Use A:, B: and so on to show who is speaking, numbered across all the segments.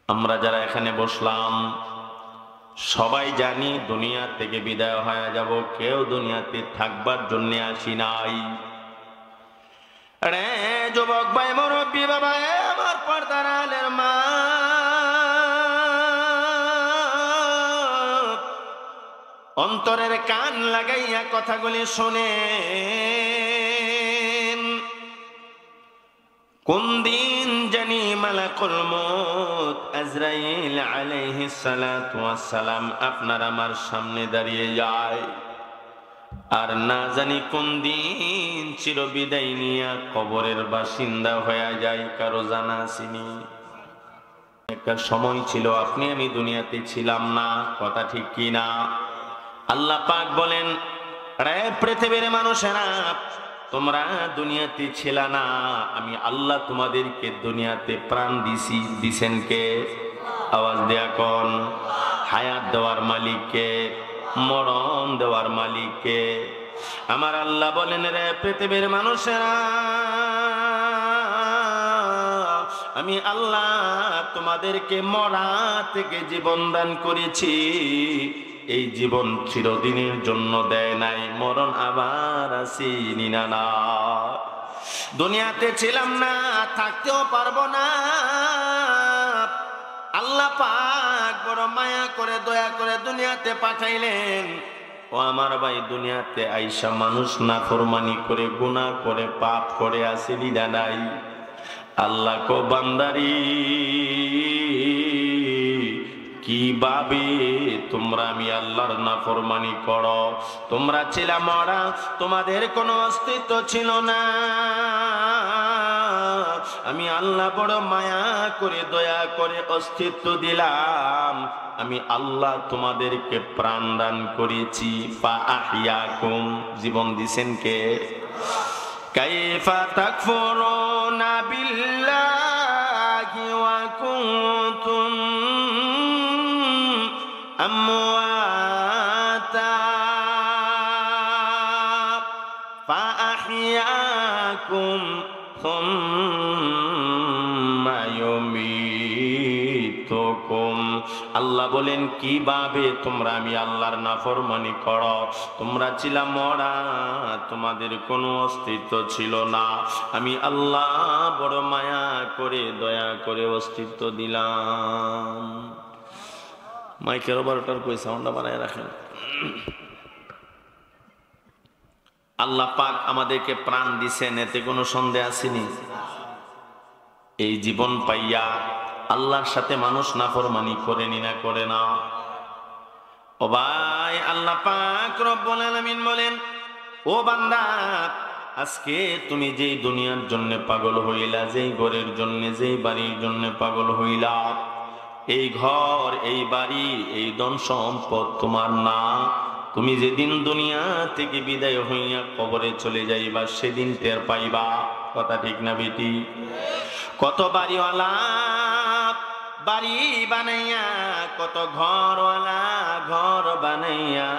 A: আমরা যারা এখানে বসলাম সবাই জানি দুনিয়া থেকে বিদায় হয়ে যাব, কেউ দুনিয়াতে থাকবার জন্য আসি নাই। রে যুবক ভাই, মুরব্বী বাবা, আমার পর্দার আলের মা, অন্তরের কান লাগাইয়া কথাগুলি শোনেন। কোন দিন জানি মালাকুল মউত আজরাইল আলাইহিস সালাতু ওয়াস সালাম আপনার আমার সামনে দাঁড়িয়ে যায়, আর না জানি কোন দিন চিরবিদায় নিয়ে কবরের বাসিন্দা হয়ে যায়, কারো জানা আসেনি। একটা সময় ছিল আপনি আমি দুনিয়াতে ছিলাম না, কথা ঠিক কি না? আল্লাহ পাক বলেন, রে পৃথিবীর মানুষেরা, তোমরা দুনিয়াতে ছিল না, আমি আল্লাহ তোমাদেরকে দুনিয়াতে প্রাণ দিছি। দিছেন কে? আওয়াজ দেয়া কোন? হায়াত দেওয়ার মালিককে, মরণ দেওয়ার মালিককে। আমার আল্লাহ বলেন, রে পৃথিবীর মানুষেরা, আমি আল্লাহ তোমাদেরকে মরা থেকে জীবন দান করেছি। এই জীবন চিরদিনের জন্য দেয় নাই, মরণ আবার আসেনি না। দুনিয়াতে ছিলাম না, থাকতেও পারবো না। আল্লাহ পাক বড় মায়া করে দয়া করে দুনিয়াতে পাঠাইলেন। ও আমার ভাই, দুনিয়াতে আইসা মানুষ নাফরমানি করে, গুনাহ করে, পাপ করে আসেনি নাই। আল্লাহ কো বান্দারি, কিভাবে তোমরা আমি আল্লাহর নাফরমানি করো? তোমরা ছিলা মরা, তোমাদের কোনো অস্তিত্ব ছিল না। আমি আল্লাহ বড় মায়া করে দয়া করে অস্তিত্ব দিলাম। আমি আল্লাহ তোমাদেরকে প্রাণ দান করেছি। ফা আহিয়াকুম, জীবন দিছেন কে? কাইফা তাকফুরুনা বিল্লাহি ওয়া কুনতুম আমওয়াতা ফাআহইয়াকুম সুম্মা ইউমীতুকুম। আল্লাহ বলেন, কিভাবে তোমরা আমি আল্লাহর নাফরমানি করো? তোমরা ছিলা মরা, তোমাদের কোনো অস্তিত্ব ছিল না। আমি আল্লাহ বড় মায়া করে দয়া করে অস্তিত্ব দিলাম। মাইকের বারোটার কই সাউন্ডটা বানায় রাখেন। আল্লাহ পাক আমাদেরকে প্রাণ দিছেন, এতে কোনো সন্দেহ আসেনি। এই জীবন পাইয়া আল্লাহর সাথে মানুষ নাফরমানি করেনি না? করে না? ও ভাই, আল্লাহ পাক রব্বুল আলামিন বলেন, ও বান্দা, আজকে তুমি যেই দুনিয়ার জন্য পাগল হইলা, যেই ঘরের জন্য, যেই বাড়ির জন্য পাগল হইলা, এই ঘর, এই বাড়ি, এই ধন সম্পদ তোমার না। তুমি যেদিন দুনিয়া থেকে বিদায় হইয়া কবরে চলে যাইবা, সেদিন টের পাইবা। কথা ঠিক না বেটি? কত বাড়িওয়ালা বাড়ি বানাইয়া, কত ঘরওয়ালা ঘর বানাইয়া,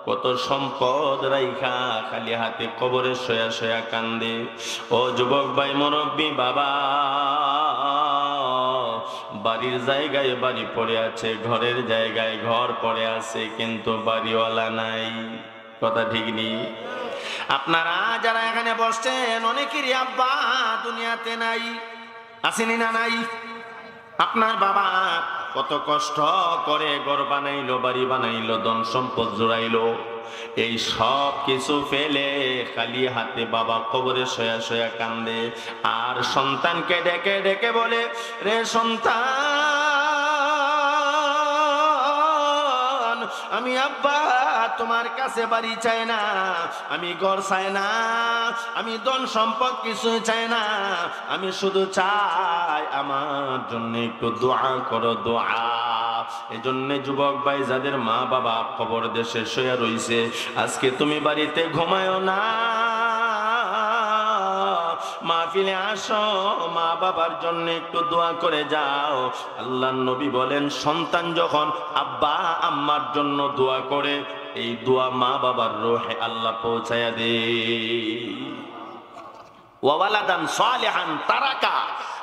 A: কত সম্পদ রাইখা খালি হাতে কবরে শোয়া শোয়া কান্দে। ও যুবক ভাই, মুরব্বী বাবা, বাড়ির জায়গায় বাড়ি পড়ে আছে, ঘরের জায়গায় ঘর পড়ে আছে, কিন্তু বাড়িওয়ালা নাই। কথা ঠিক নেই? আপনারা যারা এখানে বসছেন, অনেকেরই আব্বা দুনিয়াতে নাই। আসেনি না? নাই। আপনার বাবা কত কষ্ট করে ঘর বানাইলো, বাড়ি বানাইলো, ধন সম্পদ জোড়াইলো, এই সব কিছু ফেলে খালি হাতে বাবা কবরে শোয়া শোয়া কান্দে। আর সন্তানকে ডেকে ডেকে বলে, রে সন্তান, আমি আব্বা তোমার কাছে বাড়ি চাই না, আমি ঘর চাই না, আমি ধন সম্পদ কিছু চাই না, আমি শুধু চাই আমার জন্য একটু দোয়া করো, দোয়া। এজন্য যুবক ভাই, যাদের মা বাবা কবর দেশে শুয়ে রইছে, আজকে তুমি বাড়িতে ঘুমায়ো না, মাহফিলে আসো, মা বাবার জন্য একটু দোয়া করে যাও। আল্লাহর নবী বলেন, সন্তান যখন আব্বা আম্মার জন্য দোয়া করে, এই দোয়া মা বাবার রূহে আল্লাহ পৌঁছায়া দে। ওয়ালাদান সালিহান তারাকা,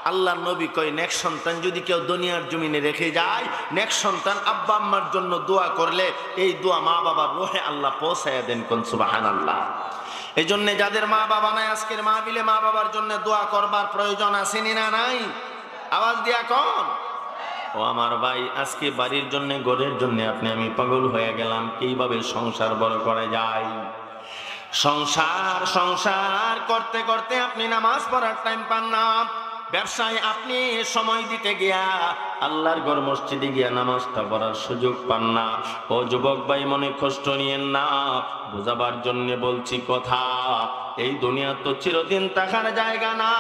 A: আল্লাহর নবী কয় নেক সন্তান যদি কেউ দুনিয়ার জমিনে রেখে যায়, নেক সন্তান আব্বা আম্মার জন্য দোয়া করলে এই দোয়া মা বাবার রূহে আল্লাহ পৌঁছায়া দেন। কোন সুবহানাল্লাহ। এই জন্য যাদের মা বাবা নাই আজকের মাহফিলে মা বাবার জন্য দোয়া করবার প্রয়োজন আছে না নাই? আওয়াজ দিয়া কোন। ও আমার ভাই, আজকে বাড়ির জন্য ঘরের জন্য আপনি আমি পাগল হয়ে গেলাম, কিভাবে সংসার বড় করা যায়। সংসার সংসার করতে করতে আপনি নামাজ পড়ার টাইম পান না, ব্যবসায় আপনি সময় দিতে গিয়া আল্লাহর ঘর মসজিদে গিয়া নামাজটা পড়ার সুযোগ পান না। ও যুবক ভাই, মনে কষ্ট নিয়েন না, বুঝাবার জন্য বলছি কথা। এই দুনিয়া তো চিরদিন থাকার জায়গা না,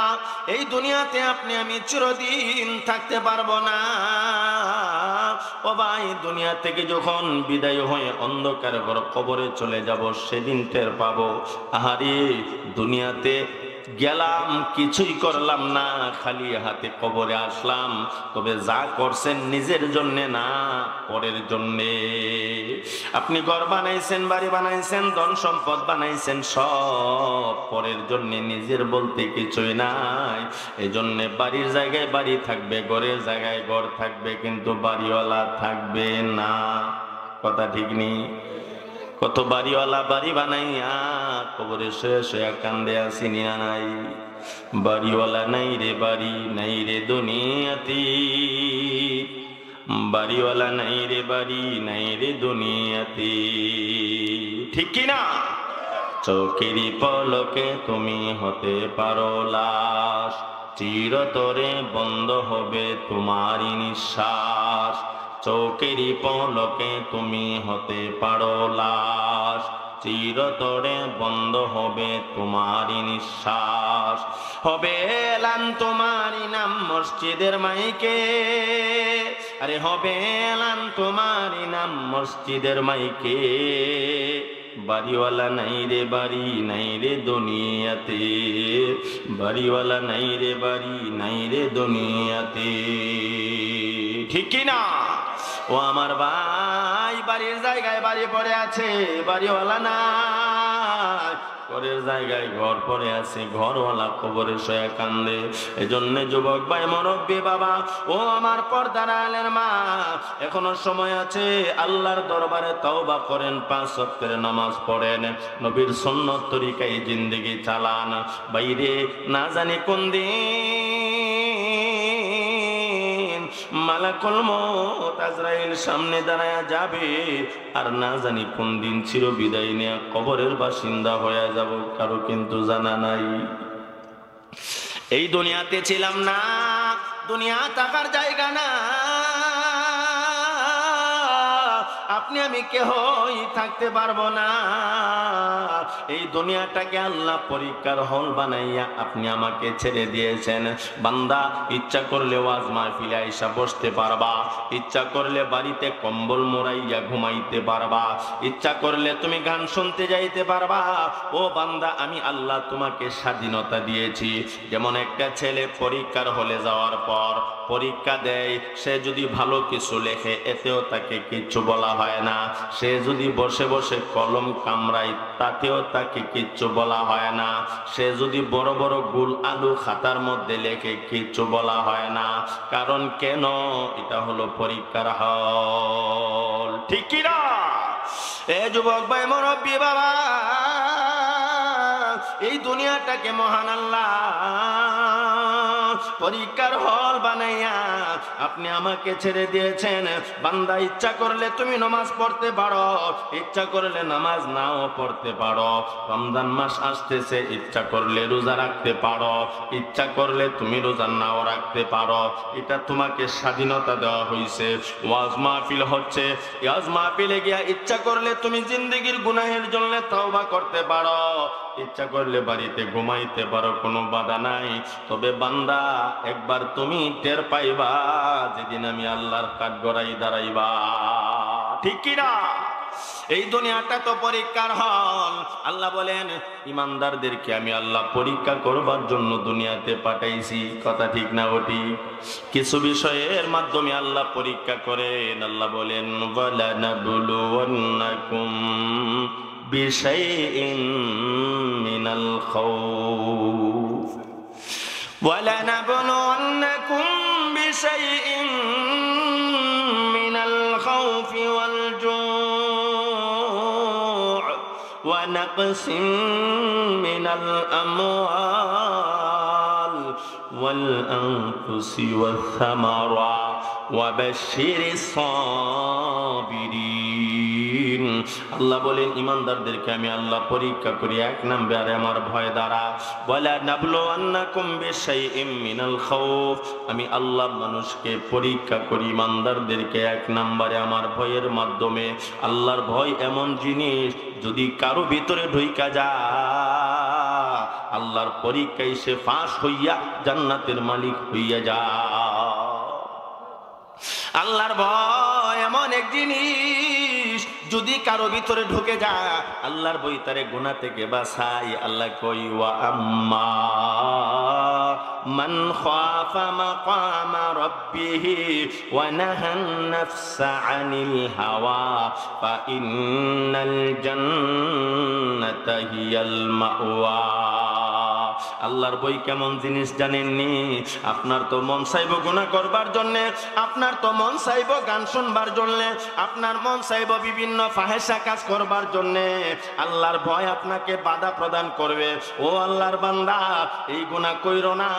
A: এই দুনিয়াতে আপনি আমি চিরদিন থাকতে পারবো না। ও ভাই, দুনিয়া থেকে যখন বিদায় হয়ে অন্ধকার ঘর কবরে চলে যাব, সেদিন টের পাবো আহারে দুনিয়াতে গেলাম কিছুই করলাম না, খালি হাতে কবরে আসলাম। তবে যা করছেন নিজের জন্য না, পরের জন্যে। আপনি ঘর বানাইছেন, বাড়ি বানাইছেন, ধন সম্পদ বানাইছেন, সব পরের জন্য, নিজের বলতে কিছুই নাই। এই জন্য বাড়ির জায়গায় বাড়ি থাকবে, ঘরের জায়গায় ঘর থাকবে, কিন্তু বাড়িওয়ালা থাকবে না। কথা ঠিক নেই? কত বাড়িওয়ালা বাড়ি বানাইয়া কবরে শুয়ে শুয়ে কান্দে আসিনি না নাই? বাড়িওয়ালা নাই রে বাড়ি, নাই রে দুনিয়াতে, বাড়িওয়ালা নাই রে বাড়ি, নাই রে দুনিয়াতে। ঠিক কি না? চোখেরই পলকে তুমি হতে পারো লাশ, চিরতরে বন্ধ হবে তোমারই নিঃশ্বাস। চোখেরই পলকে তুমি হতে পারো লাশ, চিরতরে বন্ধ হবে তোমারই নিঃশ্বাস। হবে এলান তোমারই নাম মসজিদের মাইকে, আরে হবে এলান তোমারই নাম মসজিদের মাইকে। বাড়িওয়ালা নাই রে বাড়ি, নাই রে দুনিয়াতে, বাড়িওয়ালা নাই রে বাড়ি, নাই রে দুনিয়াতে। ঠিক কি না? ও আমার ভাই, বাড়ির জায়গায় বাড়ি পড়ে আছে, বাড়িওয়ালা নাই। ঘরের জায়গায় ঘর পড়ে আছে, ঘরওয়ালা কবরে শুয়ে কান্দে। এজন্য যুবক ভাই, মুরব্বি বাবা, ও আমার পর্দার আলের মা, এখনো সময় আছে, আল্লাহর দরবারে তওবা করেন, 5 ওয়াক্তের নামাজ পড়েন, নবীর সুন্নত তরিকায় জিন্দেগি চালান। বাইরে না জানি কোন দিন মালাকুল মউত আজরাইল সামনে দাঁড়ায়া যাবে, আর না জানি কোন দিন চির বিদায় নিয়ে কবরের বাসিন্দা হয়ে যাব, কারো কিন্তু জানা নাই। এই দুনিয়াতে ছিলাম না, দুনিয়া থাকার জায়গা না, আপনি আমি কেহই থাকতে পারবো না। এই দুনিয়াটাকে আল্লাহ পরীক্ষার হল বানাইয়া আপনি আমাকে ছেড়ে দিয়েছেন। বান্দা, ইচ্ছা করলে ওয়াজ মাহফিলে আইসা বসতে পারবা, ইচ্ছা করলে বাড়িতে কম্বল মোড়াইয়া ঘুমাইতে পারবা, ইচ্ছা করলে তুমি গান শুনতে যাইতে পারবা। ও বান্দা, আমি আল্লাহ তোমাকে স্বাধীনতা দিয়েছি। যেমন একটা ছেলে পরীক্ষার হলে যাওয়ার পর পরীক্ষা দেয়, সে যদি ভালো কিছু লেখে এতেও তাকে কিচ্ছু বলা হয় না, সে যদি বসে বসে কলম কামড়ায় তাতেও তাকে কিচ্ছু বলা হয় না, সে যদি বড় বড় গুল আলু খাতার মধ্যে লেখে কিচ্ছু বলা হয় না। কারণ কেন? এটা হলো পরীক্ষার হল। ঠিক কি না? এ যুবক ভাই, মুরব্বি বাবা, এই দুনিয়াটাকে মহান আল্লাহ পরীক্ষার হল বানাইয়া আপনি আমাকে ছেড়ে দিয়েছেন। বান্দা, ইচ্ছা করলে তুমি নামাজ পড়তে পারো, ইচ্ছা করলে নামাজ নাও পড়তে পারো। রমজান মাস আসতেছে, ইচ্ছা করলে রোজা রাখতে পারো, ইচ্ছা করলে তুমি রোজা নাও রাখতে পারো। এটা তোমাকে স্বাধীনতা দেওয়া হয়েছে। ওয়াজ মাহফিল হচ্ছে, ওয়াজ মাহফিলে গিয়া ইচ্ছা করলে তুমি জিন্দেগির গুনাহের জন্য তওবা করতে পারো, ইচ্ছা করলে বাড়িতে ঘুমাইতে পারো, কোনো বাধা নাই। তবে বান্দা, একবার তুমি টের পাইবা যেদিন আমি আল্লাহর কাঠগড়াই দাঁড়াইবা। ঠিক কি না? এই দুনিয়াটা তো পরীক্ষার হল। আল্লাহ বলেন, ইমানদারদেরকে আমি আল্লাহ পরীক্ষা করবার জন্য দুনিয়াতে পাঠাইছি। কথা ঠিক না ওটি? কিছু বিষয়ের মাধ্যমে আল্লাহ পরীক্ষা করেন। আল্লাহ বলেন, ওয়ালানাবলুওয়ান্নাকুম বিশাইইন মিনাল খাউফ ওয়ালানাবলুওয়ান্নাকুম বিশাইইন মিনাল খাউফি ওয়াল জুউ ওয়া নাকসিম মিনাল আমওয়াল ওয়াল আনফুসি ওয়াস সামারাত ওয়া বাশশিরিস সাবিরিন। আল্লাহ বলেন ঈমানদারদেরকে আমি আল্লাহ পরীক্ষা করি এক নম্বরে আমার ভয় দ্বারা। ওয়ালা নাবলুওয়ান্নাকুম বিশাইইম মিনাল খাউফ, আমি আল্লাহ মানুষকে পরীক্ষা করি ঈমানদারদেরকে এক নম্বরে আমার ভয়ের মাধ্যমে। আল্লাহর ভয় এমন জিনিস, যদি কারো ভিতরে ঢুইকা যায় আল্লাহর পরীক্ষায় সে ফাঁস হইয়া জান্নাতের মালিক হইয়া যায়। আল্লাহর ভয় এমন এক জিনিস, যদি কারো ভিতরে ঢুকে যায় আল্লাহর ভয় তারে গুনাহ থেকে বাঁচায়। আল্লাহ কই ওয়া আম্মা মান খাফা মাকামা রাব্বিহি ওয়া নাহান নাফসা আনিল হাওয়া ফা ইন্নাল জান্নাতা হিয়াল মাওয়া। আল্লাহর বই কেমন জিনিস জানেননি? আপনার তো মন চাইব গুনাহ করবার জন্য, আপনার তো মন চাইব গান শুনবার জন্য, আপনার মন চাইব বিভিন্ন ফাহেসা কাজ করবার জন্য। আল্লাহর ভয় আপনাকে বাধা প্রদান করবে, ও আল্লাহর বান্দা এই গুনাহ কইরো না,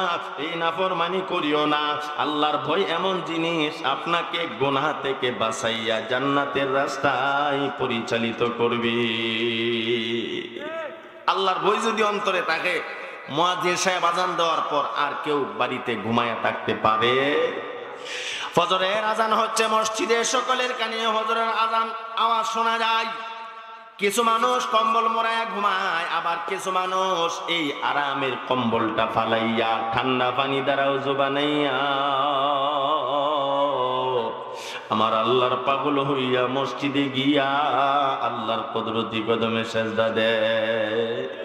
A: এই নাফরমানি করিও না। আল্লাহর ভয় এমন জিনিস, আপনাকে গুনাহ থেকে বাঁচাইয়া জান্নাতের রাস্তায় পরিচালিত করবে। আল্লাহর ভয় যদি অন্তরে থাকে, মুয়াজ্জিন সাহেব আযান দেওয়ার পর আর কেউ বাড়িতে ঘুমায়া থাকতে পারে? ফজরের আযান হচ্ছে মসজিদে, সকলের কানে ফজরের আযান আওয়াজ শোনা যায়। কিছু মানুষ কম্বল মোড়ায়া ঘুমায়, আবার কিছু মানুষ এই আরামের কম্বলটা ফালাইয়া ঠান্ডা পানি দ্বারা ওযু বানাইয়া আমার আল্লাহর পাগল হইয়া মসজিদে গিয়া আল্লাহর কুদরতি কদমে সেজদা দেয়।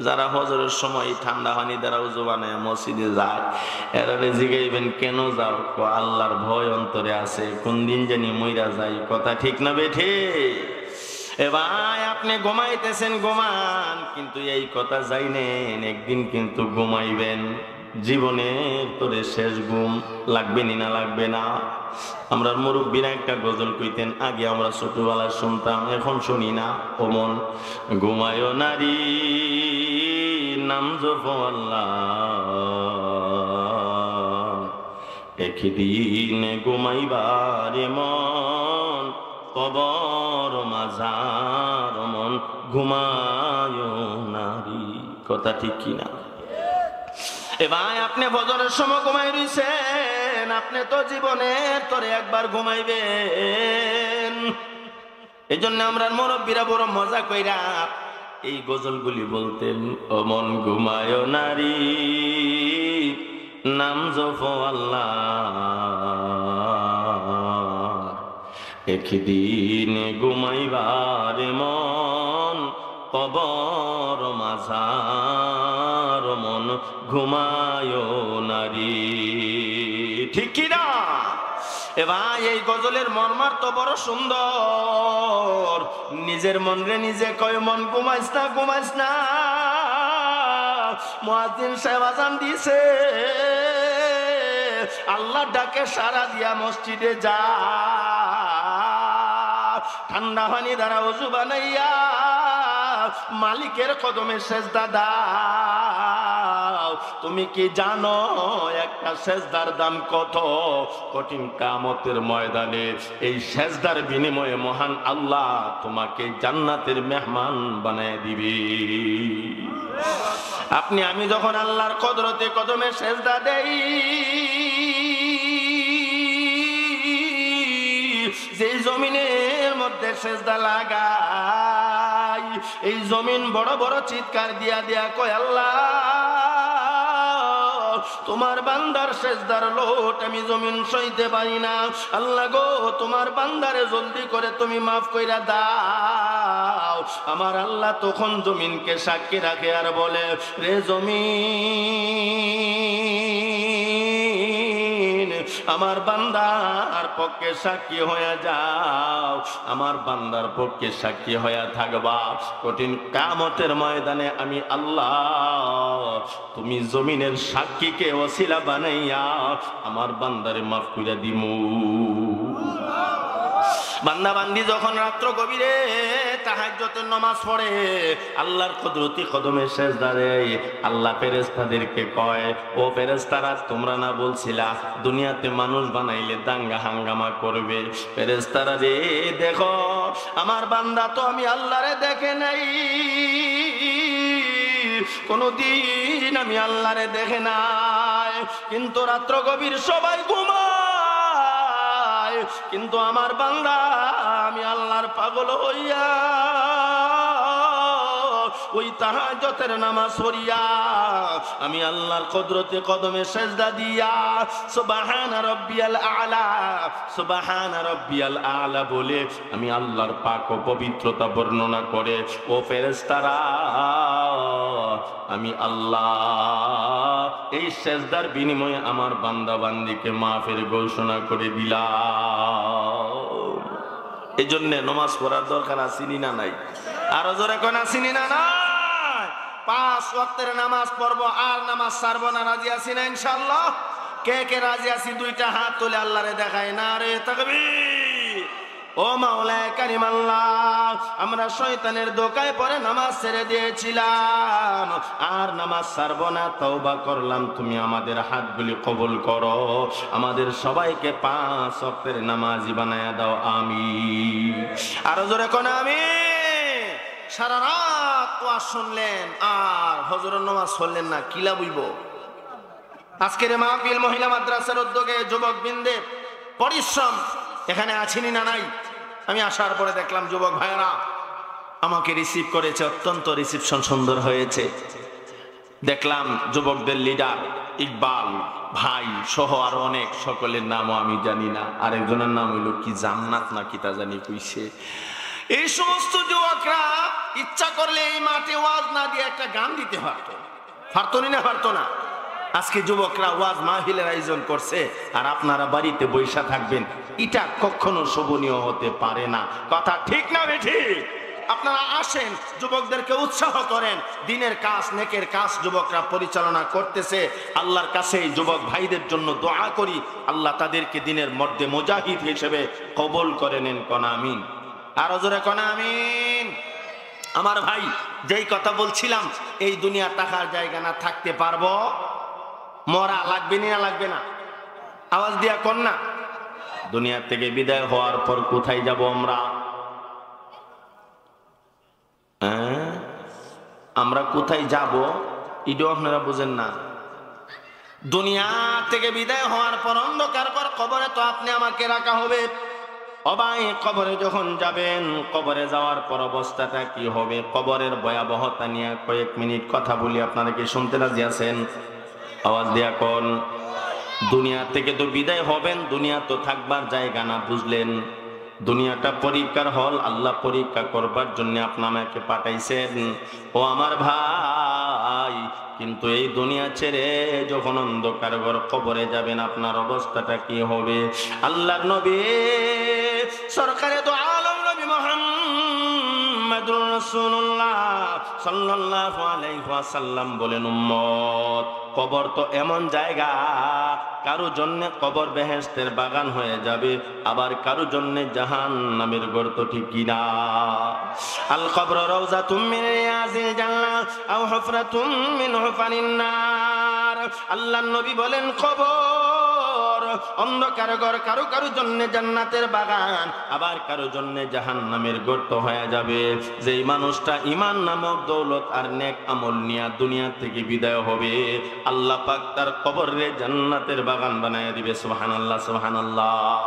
A: যারা হজরের সময় ঠান্ডা পানি দ্বারা ওযু বানায় মসজিদে যায়, এরা জিগাইবেন কেন যাও? আল্লাহর ভয় অন্তরে আছে, কোন দিন জানি মইরা যাই। কথা ঠিক না বেঠে? এ ভাই, আপনি ঘুমাইতেছেন ঘুমান, কিন্তু এই কথা জানেন একদিন কিন্তু ঘুমাইবেন। জীবনের তোরে শেষ ঘুম লাগবে না লাগবে না? আমরা মুরব্বীরা একটা গজল কইতেন, আগে আমরা ছোটবেলায় শুনতাম, এখন শুনি না। ওমন ঘুমায়ো নারী নাম জপো আল্লাহ, একদিন ঘুমাইবার মন কবর মাজার মন ঘুমায়ো নারী। কথা ঠিক কিনা? এ ভাই, আপনি ফজরের সময় ঘুমাই রইছেন, আপনি তো জীবনের তোরে একবার ঘুমাইবেন। এই জন্য আমরা মুরব্বীরা বড় মজা কইরা এই গজলগুলি বলতেন। ও মন ঘুমায়ো নারী নাম জপো আল্লাহ, একদিন ঘুমাইবার মন কবর মাজার মন ঘুমায়ো নারী। ঠিক কিনা? এ ভাই, এই গজলের মর্মার তো বড় সুন্দর। নিজের মন রে নিজে কয়, মন ঘুমাইস না ঘুমাইস না। মুয়াজ্জিন সাহেব আযান দিছে, আল্লাহ ডাকে সাড়া দিয়া মসজিদে যা, ঠান্ডা পানি দ্বারা ওযু বানাইয়া মালিকের কদমে সেজদা দাও। তুমি কি জানো একটা সেজদার দাম কত? কঠিন কিয়ামতের ময়দানে এই সেজদার বিনিময়ে মহান আল্লাহ তোমাকে জান্নাতের মেহমান বানায় দিবে। আপনি আমি যখন আল্লাহর কুদরতে কদমে সেজদা দেই, যে জমিনের মধ্যে সেজদা লাগাই, এই জমিন বড় বড় চিৎকার দিয়া দিয়া কয়, আল্লাহ তোমার বান্দার সেজদার লোট আমি জমিন সইতে পারি না। আল্লাহ গো, তোমার বান্দারে জলদি করে তুমি মাফ কইরা দাও। আমার আল্লাহ তখন জমিনকে সাক্ষী রাখে আর বলে, রে জমিন, আমার বান্দার পক্ষে সাক্ষী হয়ে যাও, আমার বান্দার পক্ষে সাক্ষী হয়ে থাকবা। কঠিন কিয়ামতের ময়দানে আমি আল্লাহ তুমি জমিনের সাক্ষীকে ওসিলা বানাইয়া আমার বান্দারে মাফ কইরা দিমু। বান্দা বান্দি যখন রাত্র গভীরে তাহাজ্জুদের নামাজ পড়ে, আল্লাহর কুদরতি কদমে সিজদা দেয়, আল্লাহ ফেরেশতাদেরকে কয়, ও ফেরেশতারা তোমরা না বলছিলা দুনিয়াতে মানুষ বানাইলে দাঙ্গা হাঙ্গামা করবে? ফেরেশতারা রে দেখো আমার বান্দা তো আমি আল্লাহরে দেখে নাই, কোনদিন আমি আল্লাহরে দেখে নাই, কিন্তু রাত্র গভীর সবাই ঘুমায়, কিন্তু আমার বান্দা আমি আল্লাহর পাগল হইয়া ওই তাহাজ্জুদের নামাজ পড়িয়া আমি আল্লাহর কুদরতে কদমে সিজদা দিয়া সুবহান রাব্বিয়াল আ'লা, সুবহান রাব্বিয়াল আ'লা বলে আমি আল্লাহর পাক ও পবিত্রতা বর্ণনা করে, ও ফেরেশতারা আমি আল্লাহ এই সিজদার বিনিময়ে আমার বান্দা বান্দিকে মাফের ঘোষণা করে দিলাম। এই জন্য নামাজ পড়ার দরকার আসেনি না নাই? আরো জোরে কোন আসেনি না নাই? 5 ওয়াক্তের নামাজ পড়বো আর নামাজ ছাড়বো না, রাজি আছি না ইনশাআল্লাহ? কে কে রাজি আছি দুইটা হাত তুলে আল্লাহরে দেখায় না রে তাকবীর। ও মাওলায়ে কারীম আল্লাহ, আমরা শয়তানের ধোঁকায় পড়ে নামাজ ছেড়ে দিয়েছিলাম, আর নামাজ ছাড়বো না, তওবা করলাম, তুমি আমাদের হাতগুলি কবুল করো, আমাদের সবাইকে 5 ওয়াক্তের নামাজি বানায়া দাও, আমিন। আরো জোরে কোন আমিন। সারা রাত ওয়াজ শুনলেন আর হজরের নামাজ পড়লেন না, কি লাভ হইব? আজকের মাহফিল মহিলা মাদ্রাসার উদ্যোগে যুবক বৃন্দে পরিশ্রম এখানে আছেনি না নাই? আমি আসার পরে দেখলাম যুবক ভাইরা আমাকে রিসিভ করেছে, অত্যন্ত রিসিপশন সুন্দর হয়েছে। দেখলাম যুবকদের লিডার ইকবাল ভাই সহ আরো অনেক, সকলের নামও আমি জানি না, আরেকজনের নাম হইল কি জান্নাত না কি তা জানি কইছে। এই সমস্ত যুবকরা ইচ্ছা করলে এই মাঠে ওয়াজ না দিয়ে একটা গান দিতে পারতো, পারতো না? পারতো না? আজকে যুবকরা ওয়াজ মাহফিলের আয়োজন করছে আর আপনারা বাড়িতে বৈশা থাকবেন, এটা কখনো শোভনীয় হতে পারে না। কথা ঠিক না বেঠিক? আপনারা আসেন, যুবকদেরকে উৎসাহ করেন, দিনের কাজ নেকের কাজ যুবকরা পরিচালনা করতেছে। আল্লাহর কাছে যুবক ভাইদের জন্য দোয়া করি, আল্লাহ তাদেরকে দিনের মধ্যে মুজাহিদ হিসেবে কবুল করে নেন। কোন আমিন। আরো জোরে কোন আমিন। আমার ভাই যেই কথা বলছিলাম, এই দুনিয়া টাকার জায়গা না, থাকতে পারবো, মরা লাগবে না লাগবে না? আওয়াজ দিয়া কোন না। দুনিয়া থেকে বিদায় হওয়ার পর কোথায় যাব আমরা? আমরা কোথায় যাব এটাও আপনারা বুঝেন না। দুনিয়া থেকে বিদায় হওয়ার পর অন্ধকার পর কবরে তো আপনি আমাকে রাখা হবে। অবাই কবরে যখন যাবেন, কবরে যাওয়ার পর অবস্থাটা কি হবে, কবরের ভয়াবহতা নিয়ে কয়েক মিনিট কথা বলি, আপনারা কি শুনতে রাজি আছেন? আওয়াজ দিয়া কোন। দুনিয়া থেকে তো বিদায় হবেন, দুনিয়া তো থাকবার জায়গা না, বুঝলেন? দুনিয়াটা পরীক্ষার হল, আল্লাহ পরীক্ষা করবার জন্য আপনাকে পাঠাইছেন। ও আমার ভাই, কিন্তু এই দুনিয়া ছেড়ে যখন অন্ধকার ঘর কবরে যাবেন, আপনার অবস্থাটা কি হবে? আল্লাহর নবী সরকারে তো আলম নবী মুহাম্মদুর রাসূলুল্লাহ সাল্লাল্লাহু আলাইহি ওয়াসাল্লাম বলেন, উম্মত কবর তো এমন জায়গা, কারো জন্য কবর বেহেশতের বাগান হয়ে যাবে, আবার কারো জন্য জাহান্নামের গর্ত, ঠিক কিনা? আল কবর রাউযাতুম মিন রিয়াজিল জান্নাহ আও হুফরাতুম মিন হুফারিন নার। আল্লাহর নবী বলেন, কবর অন্ধকার ঘর, কারো কারো জন্য জান্নাতের বাগান, আবার কারো জন্য জাহান্নামের গর্ত হয়ে যাবে। যেই মানুষটা ঈমান নামক দৌলত আর নেক আমল নিয়ে দুনিয়া থেকে বিদায় হবে, আল্লাহ পাক তার কবরে জান্নাতের বাগান বানায় দিবে। সুবহানাল্লাহ, সুবহানাল্লাহ।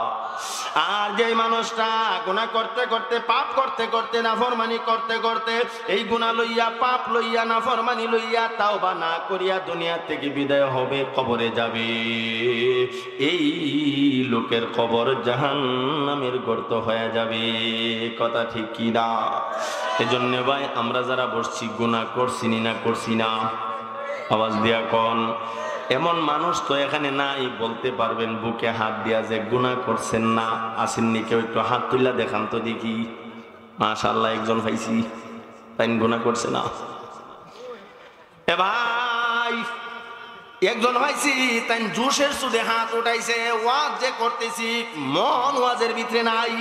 A: আর যে মানুষটা গুনাহ করতে করতে, পাপ করতে করতে, নাফরমানি করতে করতে, এই গুনাহ লইয়া, পাপ লইয়া, নাফরমানি লইয়া তাওবা না করিয়া দুনিয়া থেকে বিদায় হবে, কবরে যাবে, এই লোকের কবর জাহান্নামের গর্ত হয়ে যাবে। কথা ঠিক কি না? এজন্য ভাই আমরা যারা বসছি গুনাহ করছি না করছি না? আওয়াজ দিয়া কোন। এমন মানুষ তো এখানে নাই বলতে পারবেন বুকে হাত দিয়া যে গুনাহ করছেন না? আসেননি কেউ? একটু হাত তুইলা দেখান তো দেখি। মাশাআল্লাহ, একজন পাইছি। তাই গুনাহ করছে না? এ ভাই, একজন হয়েছি তাই জোশের সুদে হাত উঠাইছে। ওয়াজ যে করতেছি মন ওয়াজের ভিতরে নাই,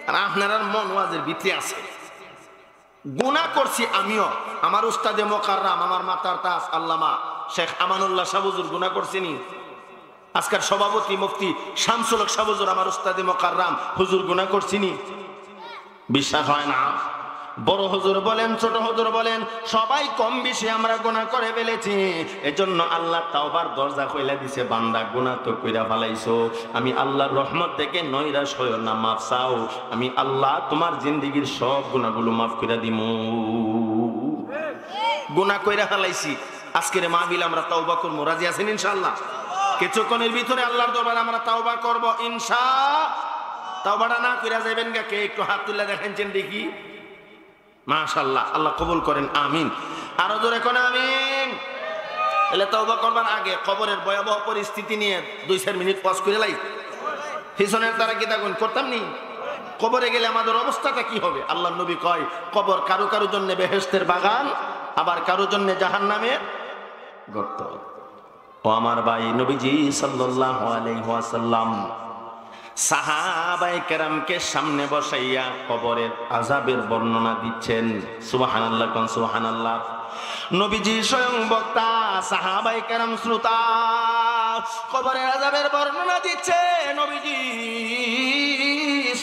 A: আর আপনার মন ওয়াজের ভিতরে আছে। গুনাহ করছি আমিও, আমার উস্তাদে মোকাররাম, আমার মাতার তাজ আল্লামা শেখ আমানুল্লাহ শাহ হুজুর গুনাহ করছেনি। আজকের সভাপতি মুফতি শামসুল হক শাহ হুজুর আমার উস্তাদে মোকাররাম হুজুর গুনাহ করছিনি? বিশ্বাস হয় না? বড় হুজুর বলেন, ছোট হুজুর বলেন, সবাই কম বেশি আমরা গুনাহ করে ফেলেছি। এজন্য আল্লাহ তাওবার দরজা খুলে দিছে, বান্দা গুনাহ তো কইরা ফেলাইছো, আমি আল্লাহর রহমত থেকে নৈরাশ হইও না, মাফ চাও, আমি আল্লাহ তোমার জিন্দেগীর সব গুনাহগুলো মাফ কইরা দিমু। গুনাহ কইরা ফেলাইছি, আজকের মাহফিল আমরা তাওবা করব। রাজি আছেন ইনশাআল্লাহ? কিছুক্ষণের ভিতরে আল্লাহর দরবারে আমরা তাওবা করব ইনশাআল্লাহ। তাওবাটা না কইরা যাবেন গা কে? একটু হাত তুলে দেখাচ্ছেন দেখি। মাশাআল্লাহ, আল্লাহ কবুল করেন, আমিন। আরো জোরে কোন আমিন। তাহলে তওবা করবার আগে কবরের ভয়াবহ পরিস্থিতি নিয়ে 2-4 মিনিট পজ করে লাই। পিছনের তারা কি তখন করতাম নি? কবরে গেলে আমাদের অবস্থাটা কি হবে? আল্লাহর নবী কয়, কবর কারো কারো জন্য বেহেশতের বাগান, আবার কারো জন্য জাহান্নামের গর্ত। ও আমার ভাই, নবীজি সাল্লাল্লাহু আলাইহি ওয়াসাল্লাম সাহাবায়ে কেরামকে সামনে বসাইয়া কবরের আযাবের বর্ণনা দিচ্ছেন। সুবহানাল্লাহ, কোন সুবহানাল্লাহ। নবীজি স্বয়ং বক্তা, সাহাবায়ে কেরাম শ্রোতা। কবরের আযাবের বর্ণনা দিচ্ছে নবীজি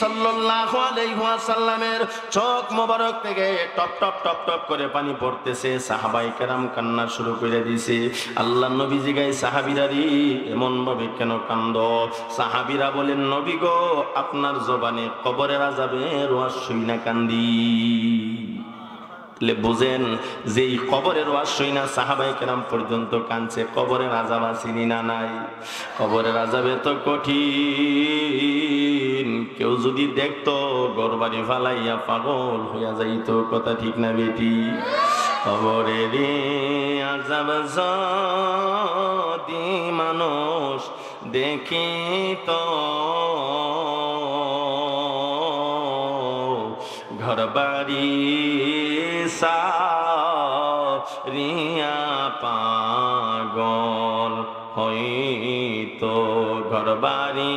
A: সাল্লাল্লাহু আলাইহি ওয়াসাল্লামের চোখ মোবারক থেকে টপ টপ টপ টপ করে পানি পড়তেছে। সাহাবায়ে কেরাম কান্না শুরু করে দিয়েছে। আল্লাহর নবী জিগায়, সাহাবীরা রে এমন ভাবে কেন কান্দো? সাহাবীরা বলেন, নবী গো, আপনার জবানে কবরের আযাবের ওয়াজ শুইনা কান্দি। বুঝেন যে এই কবরের ওয়াজ শুইনা সাহাবায়ে কেরাম পর্যন্ত কাঁদছে। কবরের আযাব আসেনি না নাই? কবরের আযাবে তো কঠিন, কেউ যদি দেখতো গরবাড়ি ফালাইয়া পাগল হইয়া যাইতো। কথা ঠিক না বেটি? কবরের আযাব যদি মানুষ দেখিত, ঘরবাড়ি সারিয়া পাগল হইতো, ঘরবাড়ি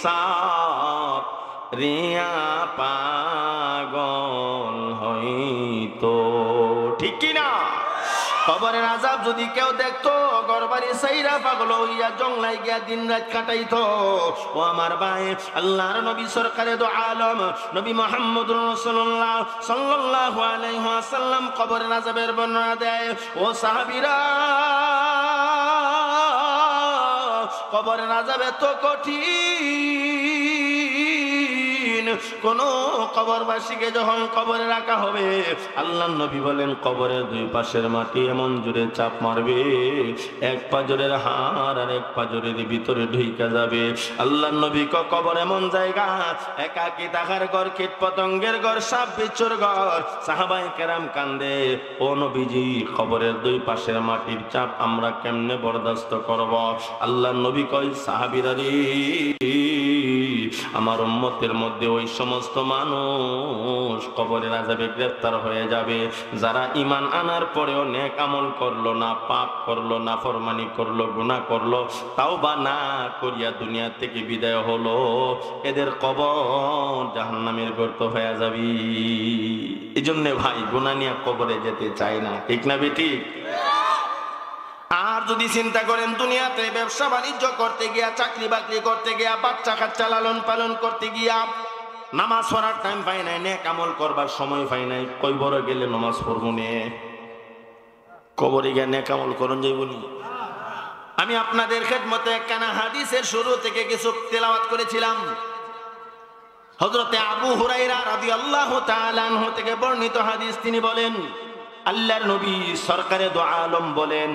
A: সারিয়া পাগল হইতো। ঠিক কি না? কবরের আযাব যদি কেউ দেখতো, ঘরবাড়ি সাইরা পাগল হইয়া জংলায় গিয়া দিন রাত কাটাইতো। ও আমার ভাই, আল্লাহর নবী সরকারে দো আলম নবী মুহাম্মদুর রাসূলুল্লাহ সাল্লাল্লাহু আলাইহি ওয়াসাল্লাম কবরের আযাবের বর্ণনা দেয়। ও সাহাবীরা, কবরের আযাব এত কঠিন, কোন কবরবাসীকে যখন কবরে রাখা হবে, আল্লাহর নবী বলেন কবরের দুই পাশের মাটি এমন জোরে চাপ মারবে, এক পাজরের হাড় আর এক পাজরের ভিতরে ঢুইকা যাবে। আল্লাহর নবী কবর এমন জায়গা, একাকী থাকার ঘর, কীট পতঙ্গের ঘর, সাপ বিচ্ছুর ঘর। সাহাবায়ে কেরাম কান্দে, ও নবীজি, কবরের দুই পাশের মাটির চাপ আমরা কেমনে বরদাস্ত করব? আল্লাহর নবী কয়, সাহাবীরা রে, আমার উম্মতের মধ্যে ওই সমস্ত মানুষ কবরের আযাবে গ্রেফতার হয়ে যাবে যারা ঈমান আনার পরেও নেক আমল করলো না, পাপ করলো, নাফরমানি করলো, গুনাহ করলো, তাওবা না করিয়া দুনিয়া থেকে বিদায় হলো। এদের কবর জাহান্নামের গর্ত হয়ে যাবে। এজন্য ভাই, গুনাহ নিয়ে কবরে যেতে চাই না। ঠিক না বেটি? আর যদি চিন্তা করেন দুনিয়াতে ব্যবসা বাণিজ্য করতে গিয়া, চাকরি বাকরি করতে গিয়া, বাচ্চা কাচ্চা লালন পালন করতে গিয়া নামাজ পড়ার টাইম পাই নাই, নেক আমল করবার সময় পাই নাই, কই বড় গেলে নামাজ পড়বো নে? কবরে গিয়া নেক আমল করন যাইবনি? আমি আপনাদের খেদমতে একখানা হাদিসের শুরু থেকে কিছু তেলাওয়াত করেছিলাম। হযরতে আবু হুরায়রা রাদিয়াল্লাহু তাআলা আনহু থেকে বর্ণিত হাদিস। তিনি বলেন, আল্লাহর নবী সরকারে দো আলম বলেন,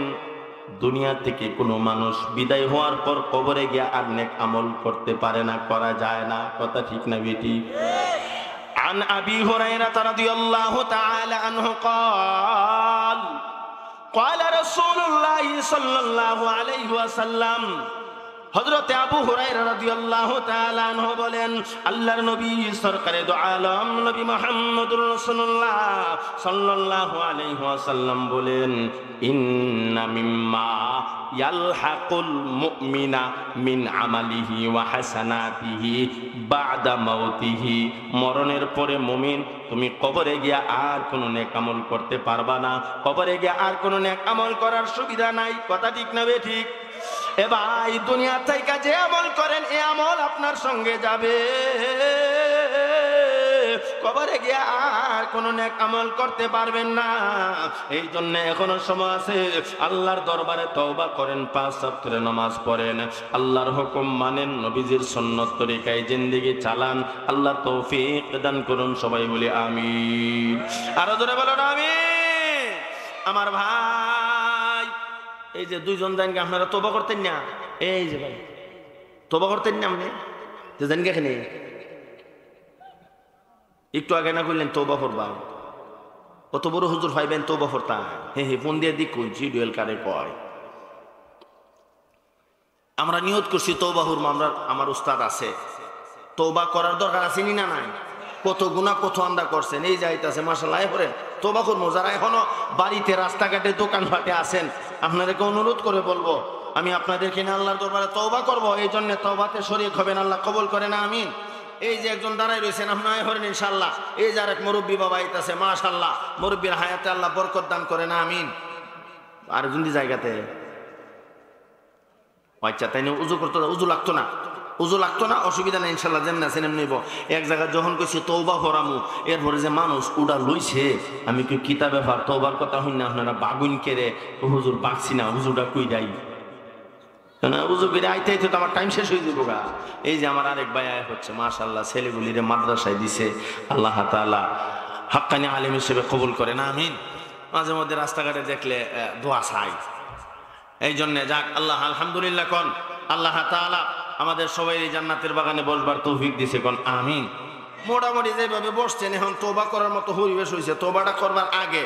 A: দুনিয়া থেকে কোনো মানুষ বিদায় হওয়ার পর কবরে গিয়া আর নেক আমল করতে পারে না, করা যায় না। কথা ঠিক না বেটি? আন আবি হুরায়রা রাদিয়াল্লাহু তাআলা আনহু قال قال رسول الله صلى الله عليه وسلم হযরত আবু হুরায়রা রাদিয়াল্লাহু তাআলা আনহু বলেন, আল্লাহর নবী সরকারে দো আলম নবী মুহাম্মদুর রাসূলুল্লাহ সাল্লাল্লাহু আলাইহি ওয়াসাল্লাম বলেন, ইন্না মিম্মা ইয়ালহাকুল মুমিনা মিন আমালিহি ওয়া হাসানাতিহি বা'দা মাউতিহি, মরণের পরে মুমিন তুমি কবরে গিয়া আর কোনো নেক আমল করতে পারবা না, কবরে গিয়া আর কোনো নেক আমল করার সুবিধা নাই। কথা ঠিক না ঠিক? এ ভাই, দুনিয়া থেকে যে আমল করেন এ আমল আপনার সঙ্গে যাবে, কবরে গিয়ে আর কোনো নেক আমল করতে পারবেন না। এই জন্য এখনো সময় আছে, আল্লাহর দরবারে তওবা করেন, 5 ওয়াক্তের নামাজ পড়েন, আল্লাহর হুকুম মানেন, নবীজির সুন্নত তরিকায় জিন্দেগি চালান। আল্লাহ তৌফিক দান করুন। সবাই বলি আমিন। আরো জোরে বলুন আমিন। আমার ভাই, এই যে দুইজন জানকে আপনারা তওবা করতেন না, এই যে ভাই তওবা করতেন না, আপনি যে জানকে এখানে একটু আগে না করলেন তওবা করবা, কত বড় হুজুর পাইবেন তওবা করতা। হে ফোন দিয়ে দিক জিডুয়েল কারে কয়, আমরা নিয়ত করছি তওবা করব, আমার উস্তাদ আছে, তওবা করার দরকার আছে নি না নাই? কত গুনাহ কত আন্দা করছেন, এই যাইতাছে মাশাআল্লাহ পড়েন তওবা করব। যারা এখনো বাড়িতে রাস্তাঘাটে দোকানপাটে আছেন, আপনাদেরকে অনুরোধ করে বলবো, আমি আপনাদেরকে না আল্লাহর দরবারে তওবা করব, এই জন্য তওবাতে শরীক হবেন, আল্লাহ কবুল করেন আমিন। এই যে একজন দাঁড়ায় রয়েছেন, আপনারা হরেন ইনশাআল্লাহ। এই যে আরেক মুরব্বী বাবা আইতাছে, মাশাআল্লাহ, মুরব্বীর হায়াতে আল্লাহ বরকত দান করেন আমিন। আর যদি জায়গাতে আচ্ছা তাই না, উজু করতে উজু লাগতো না, উজু লাগতো না, অসুবিধা নেই ইনশাআল্লাহ, যেমন আছেন এমনি নিব। এক জায়গায় যখন কইছি তওবা করামু, এরপরে যে মানুষ উডা লইছে, আমি কি কিতাব ব্যাপার তওবার কথা হই না, আপনারা বাগুন কেড়ে হুজুর বাকছি না, হুজুরটা কই যাই না, উজু করে আইতে আইতে তো আমার টাইম শেষ হয়ে যাবো গা। এই যে আমার আরেক ভাই আয় হচ্ছে, মাশাআল্লাহ, ছেলেগুলিরে মাদ্রাসায় দিছে, আল্লাহ তাআলা হাক্কানি আলেম হিসেবে কবুল করেন আমিন। মাঝে মধ্যে রাস্তাঘাটে দেখলে দোয়া চাই, এই জন্যে যাক আল্লাহ আলহামদুলিল্লাহ কোন, আল্লাহ তাআলা আমাদের সবাই জান্নাতের বাগানে বসবার তৌফিক দিছে কোন আমিন। মোটামুটি যেভাবে বসছেন, এখন তওবা করার মতো পরিবেশ হয়েছে। তওবাটা করবার আগে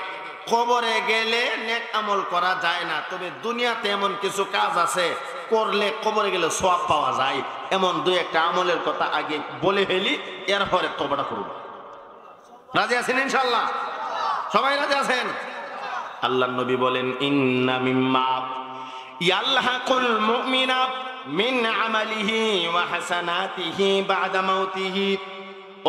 A: কবরে গেলে নেক আমল করা যায় না, তবে দুনিয়াতে এমন কিছু কাজ আছে করলে কবরে গেলে সওয়াব পাওয়া যায়, এমন দুই একটা আমলের কথা আগে বলে ফেলি, এরপরে তওবাটা করব। রাজি আছেন ইনশাআল্লাহ? সবাই রাজি আছেন? আল্লাহর নবী বলেন, ইন্না মিম্মা ইয়ালহাকুল মুমিনা মিন আমালিহি ওয়া হাসানাতিহি বা'দা মাউতিহি।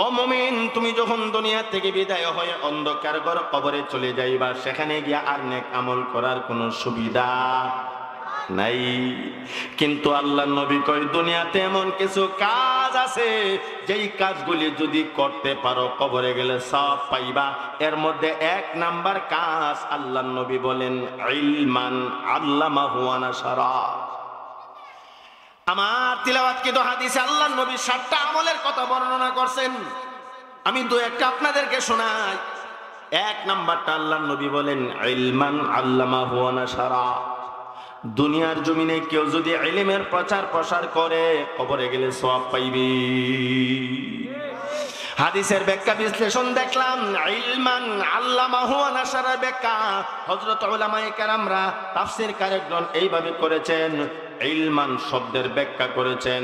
A: ও মুমিন, তুমি যখন দুনিয়া থেকে বিদায় হয়ে অন্ধকার ঘর কবরে চলে যাইবা, সেখানে গিয়া আর নেক আমল করার কোনো সুবিধা নাই। কিন্তু আল্লাহর নবী কয়, দুনিয়াতে এমন কিছু কাজ আছে যেই কাজগুলি যদি করতে পারো কবরে গেলে সওয়াব পাইবা। এর মধ্যে 1 নাম্বার কাজ আল্লাহর নবী বলেন, ইলমান আল্লামাহু ওয়া নাশারা। আমার তিলাওয়াতকৃত হাদিসে আল্লাহর নবী 7টা আমলের কথা বর্ণনা করছেন, আমি দু একটা আপনাদেরকে শোনাই। 1 নাম্বারটা আল্লাহর নবী বলেন, ইলমান আল্লামাহু ওয়া নাশারা। দুনিয়ার জমিনে কেউ যদি ইলমের প্রচার প্রসার করে কবরে গেলে সওয়াব পাইবে। হাদিসের ব্যাখ্যা বিশ্লেষণ দেখলাম, ইলমান আল্লামাহু ওয়া নাশারা ব্যাখ্যা হযরত উলামায়ে কেরামরা তাফসীরকারগণ এইভাবে করেছেন। ইলমান শব্দের ব্যাখ্যা করেছেন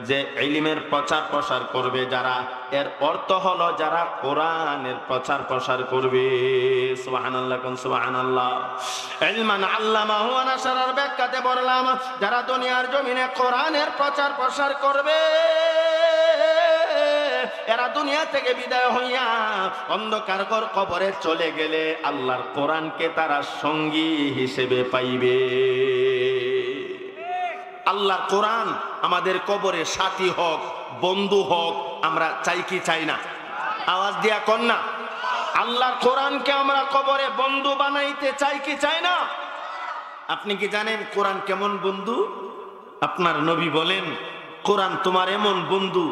A: যে ইলমের প্রচার প্রসার করবে যারা, এর অর্থ হলো যারা কোরআনের প্রচার প্রসার করবে। সুবহানাল্লাহ কোন সুবহানাল্লাহ। ইলমান আল্লামাহু ওয়া নাশারার ব্যাখ্যাতে বললাম, যারা দুনিয়ার জমিনে কোরআনের প্রচার প্রসার করবে, এরা দুনিয়া থেকে বিদায় হইয়া অন্ধকার ঘর কবরে চলে গেলে আল্লাহর কোরআনকে তারা সঙ্গী হিসেবে পাইবে। আল্লাহর কোরআন আমাদের কবরে সাথী হোক, বন্ধু হোক, আমরা চাই কি চাই না? আওয়াজ দিয়া কন না। আল্লাহর কোরআনকে আমরা কবরে বন্ধু বানাইতে চাই কি চাই না? আপনি কি জানেন কোরআন কেমন বন্ধু? আপনার নবী বলেন, কোরআন তোমার এমন বন্ধু,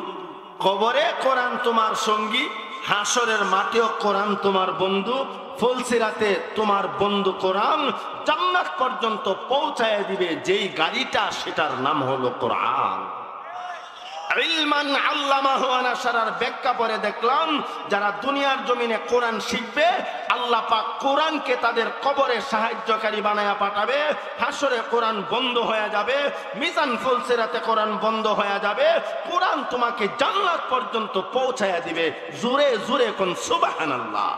A: কবরে কোরআন তোমার সঙ্গী, হাসরের মাঠেও কোরআন তোমার বন্ধু, ফুলসিরাতে তোমার বন্ধু কোরআন জান্নাত পর্যন্ত পৌঁছায় দিবে যেই গাড়িটা, সেটার নাম হলো কোরআন। ইলমান আল্লামাহু ওয়া নাশারার ব্যাখ্যা পরে দেখলাম, যারা দুনিয়ার জমিনে কোরআন শিখবে আল্লাহ পাক কোরআনকে তাদের কবরে সাহায্যকারী বানায়া পাঠাবে। হাসরে কোরআন বন্ধ হয়ে যাবে, মিজান ফুলসিরাতে কোরআন বন্ধ হয়ে যাবে। কোরআন তোমাকে জান্নাত পর্যন্ত পৌঁছায়া দিবে। জোরে জোরে কোন সুবহানাল্লাহ।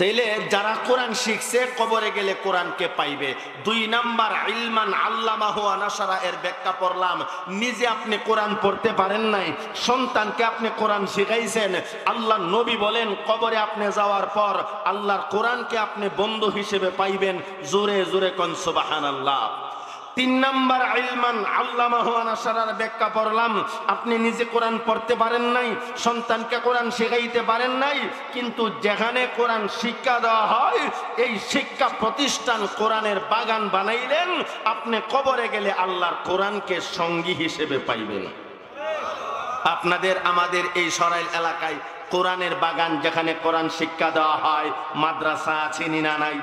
A: তাইলে যারা কোরআন শিখছে কবরে গেলে কোরআনকে পাইবে। 2 নাম্বার ইলমান আল্লামাহু ওয়া নাশারা, এর ব্যাখ্যা পড়লাম। নিজে আপনি কোরআন পড়তে পারেন নাই, সন্তানকে আপনি কোরআন শিখাইছেন। আল্লাহ নবী বলেন কবরে আপনি যাওয়ার পর আল্লাহর কোরআনকে আপনি বন্ধু হিসেবে পাইবেন। জোরে জোরে কোন সুবহানাল্লাহ। 3 নাম্বার ইলমান আল্লামাহু ওয়া নাশারার ব্যাখ্যা পড়লাম। আপনি নিজে কোরআন পড়তে পারেন নাই, সন্তানকে কোরআন শেখাইতে পারেন নাই, কিন্তু যেখানে কোরআন শিক্ষা দেওয়া হয় এই শিক্ষা প্রতিষ্ঠান কোরআনের বাগান বানাইলেন। আপনি কবরে গেলে আল্লাহর কোরআনকে সঙ্গী হিসেবে পাইবেন। আপনাদের আমাদের এই সরাইল এলাকায় কোরআনের বাগান, যেখানে কোরআন শিক্ষা দেওয়া হয়, মাদ্রাসা আছে না নাই?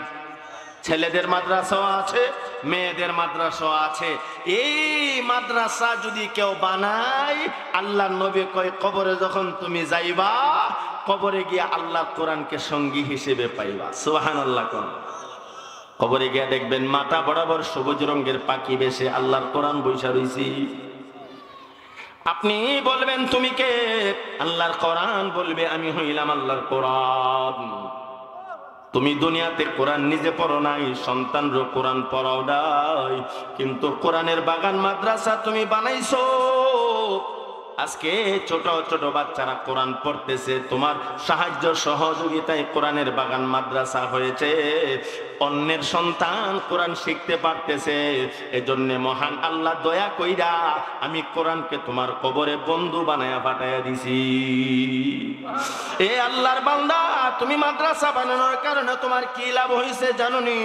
A: ছেলেদের মাদ্রাসাও আছে, মেয়েদের মাদ্রাসাও আছে। এই মাদ্রাসা যদি কেউ বানায়, আল্লাহ নবী কয় কবরে যখন তুমি যাইবা, কবরে গিয়ে আল্লাহ কোরআনকে সঙ্গী হিসেবে পাইবা। সুবহানাল্লাহ। কোন কবরে গিয়ে দেখবেন মাথা বরাবর সবুজ রঙের পাখি বেশে আল্লাহর কোরআন বইসা রইছি। আপনি বলবেন তুমি কে? আল্লাহর কোরআন বলবে আমি হইলাম আল্লাহর কোরআন। তুমি দুনিয়াতে কোরআন নিজে পড়ো নাই, সন্তানরও কোরআন পড়াও নাই, কিন্তু কোরআনের বাগান মাদ্রাসা তুমি বানাইছো। আজকে ছোট ছোট বাচ্চারা কোরআন পড়তেছে, তোমার সাহায্য সহযোগিতায় কোরআনের বাগান মাদ্রাসা হয়েছে। অন্যের সন্তান কোরআন শিখতে পারতেছে। এজন্য মহান আল্লাহ দয়া কইরা আমি কোরআনকে তোমার কবরে বন্ধু বানায়া পাঠাইয়া দিছি। এ আল্লাহর বান্দা, তুমি মাদ্রাসা বানানোর কারণে তোমার কি লাভ হয়েছে জানোনি?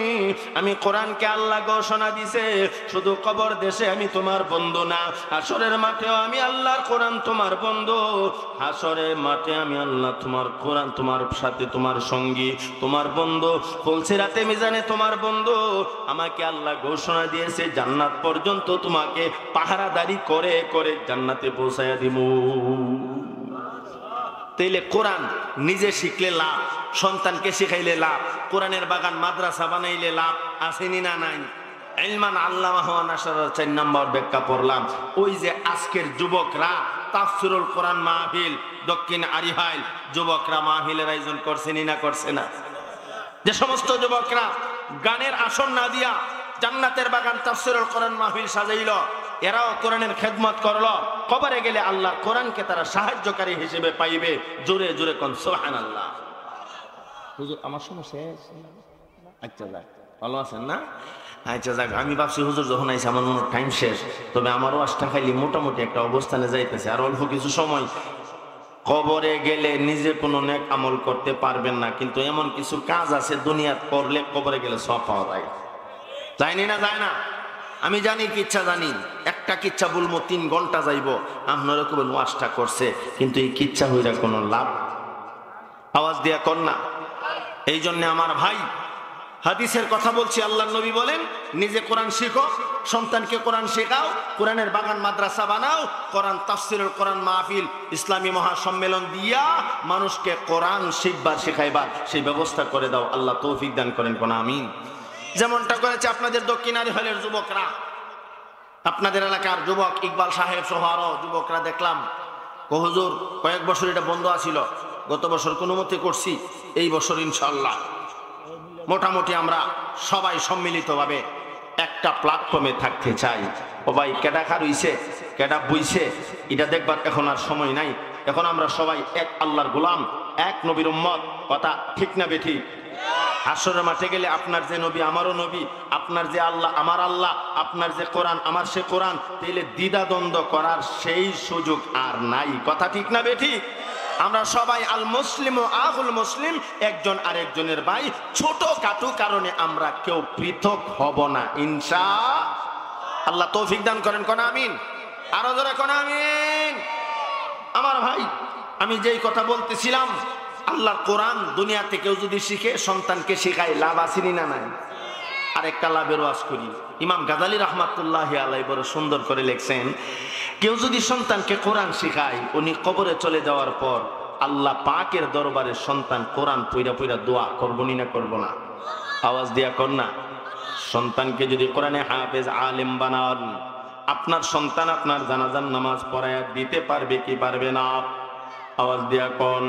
A: আমি কোরআনকে আল্লাহ ঘোষণা দিছে, শুধু কবর দেশে আমি তোমার বন্ধু না, হাসরের মাঠেও আমি আল্লাহর কোরআন তোমার বন্ধু। হাসরের মাঠে আমি আল্লাহ তোমার কোরআন তোমার সাথে তোমার সঙ্গী, তোমার বন্ধু। ফুলসিরাতে মিজানে তোমার বন্ধু। আমাকে আল্লাহ ঘোষণা দিয়েছে জান্নাত পর্যন্ত তোমাকে পাহারাদারি করে করে জান্নাতে পৌঁছায়া দিব। তাইলে কোরআন নিজে শিখলে লাভ, সন্তানকে শিখাইলে লাভ, কোরআনের বাগান মাদ্রাসা বানাইলে লাভ আসেনি না নাই? ইলমান আল্লামাহু ওয়া নাশারার 4 নম্বর ব্যাখ্যা পড়লাম। ওই যে আজকের যুবকরা তাফসীরুল কোরআন মাহফিল দক্ষিণ আরিহাইল যুবকরা মাহফিলের আয়োজন করছেনি না করছে না? যে সমস্ত যুবকরা গানের আসন না দিয়া জান্নাতের বাগান তাফসীরুল কোরআন মাহফিল সাজাইল, এরাও কোরআনের খেদমত করলো। কবরে গেলে আল্লাহর কোরআনকে তারা সাহায্যকারী হিসেবে পাইবে। জোরে জোরে কোন সুবহানাল্লাহ। হুজুর আমার সমস্যা আচ্ছা যাক, ভালো আছেন না? আচ্ছা যাক, আমি ভাবছি হুজুর যখন আইসি আমার মনে টাইম শেষ, তবে আমারও আজটা খাইলি মোটামুটি একটা অবস্থানে যাইতেছে, আর অল্প কিছু সময়। কবরে গেলে নিজে কোনো নেক আমল করতে পারবেন না, কিন্তু এমন কিছু কাজ আছে দুনিয়াত করলে কবরে গেলে সব পাওয়া যায়। যায়নি না? যায় না? আমি জানি কিচ্ছা জানি, একটা কিচ্ছা বলবো 3 ঘন্টা যাইব। আপনারা কবেন ওয়াজটা করছে, কিন্তু এই কিচ্ছা হইরা কোনো লাভ? আওয়াজ দিয়া কর না। এই জন্য আমার ভাই, হাদিসের কথা বলছি। আল্লাহর নবী বলেন নিজে কোরআন শিখো, সন্তানকে কোরআন শেখাও, কোরআনের বাগান মাদ্রাসা বানাও, কোরআন তাফসীরুল কোরআন মাহফিল ইসলামী মহাসম্মেলন দিয়া মানুষকে কোরআন শিখবার শেখাইবার সেই ব্যবস্থা করে দাও। আল্লাহ তৌফিক দান করেন, কোন আমিন। যেমনটা করেছে আপনাদের দক্ষিণ আরিহাইলের যুবকরা, আপনাদের এলাকার যুবক ইকবাল সাহেব সহ আরো যুবকরা দেখলাম। হুজুর কয়েক বছর এটা বন্ধ আছিল, গত বছর কোনো মতে করছি, এই বছর ইনশাআল্লাহ মোটামুটি আমরা সবাই সম্মিলিতভাবে একটা প্ল্যাটফর্মে থাকতে চাই। ও ভাই কেডা খার হইছে, কেডা বইছে, এটা দেখবার এখন আর সময় নাই। এখন আমরা সবাই এক আল্লাহর গোলাম, এক নবীর উম্মত। কথা ঠিক না বেঠিক? হাসরের মাঠে গেলে আপনার যে নবী আমারও নবী, আপনার যে আল্লাহ আমার আল্লাহ, আপনার যে কোরআন আমার সে কোরআন, তাইলে দ্বিধাদ্বন্দ্ব করার সেই সুযোগ আর নাই। কথা ঠিক না বেঠিক? আমরা সবাই আল মুসলিম ও আহুল মুসলিম, একজন আরেকজনের ভাই। ছোট খাটো কারণে আমরা কেউ পৃথক হব না ইনশাআল্লাহ। তৌফিক দান করেন, কোন আমিন। আরো জোরে কোন আমিন। আমার ভাই, আমি যেই কথা বলতেছিলাম, আল্লাহর কোরআন দুনিয়াতে কেউ যদি শিখে, সন্তানকে শিখায়, লাভ আসেনি না নাই? আরেকটা লাভের ওয়াজ করি। ইমাম গাজালি রাহমাতুল্লাহি আলাইহি বড় সুন্দর করে লিখছেন, কেউ যদি সন্তানকে কোরআন শিখায়, উনি কবরে চলে যাওয়ার পর আল্লাহ পাকের দরবারে সন্তান কোরআন পইরা পইরা দোয়া করবো না করবো না? আওয়াজ দিয়া কর না। সন্তানকে যদি কোরআনে হাফেজ আলেম বানান, আপনার সন্তান আপনার জানাজার নামাজ পড়ায় দিতে পারবে কি পারবে না? আওয়াজ দিয়া কোন।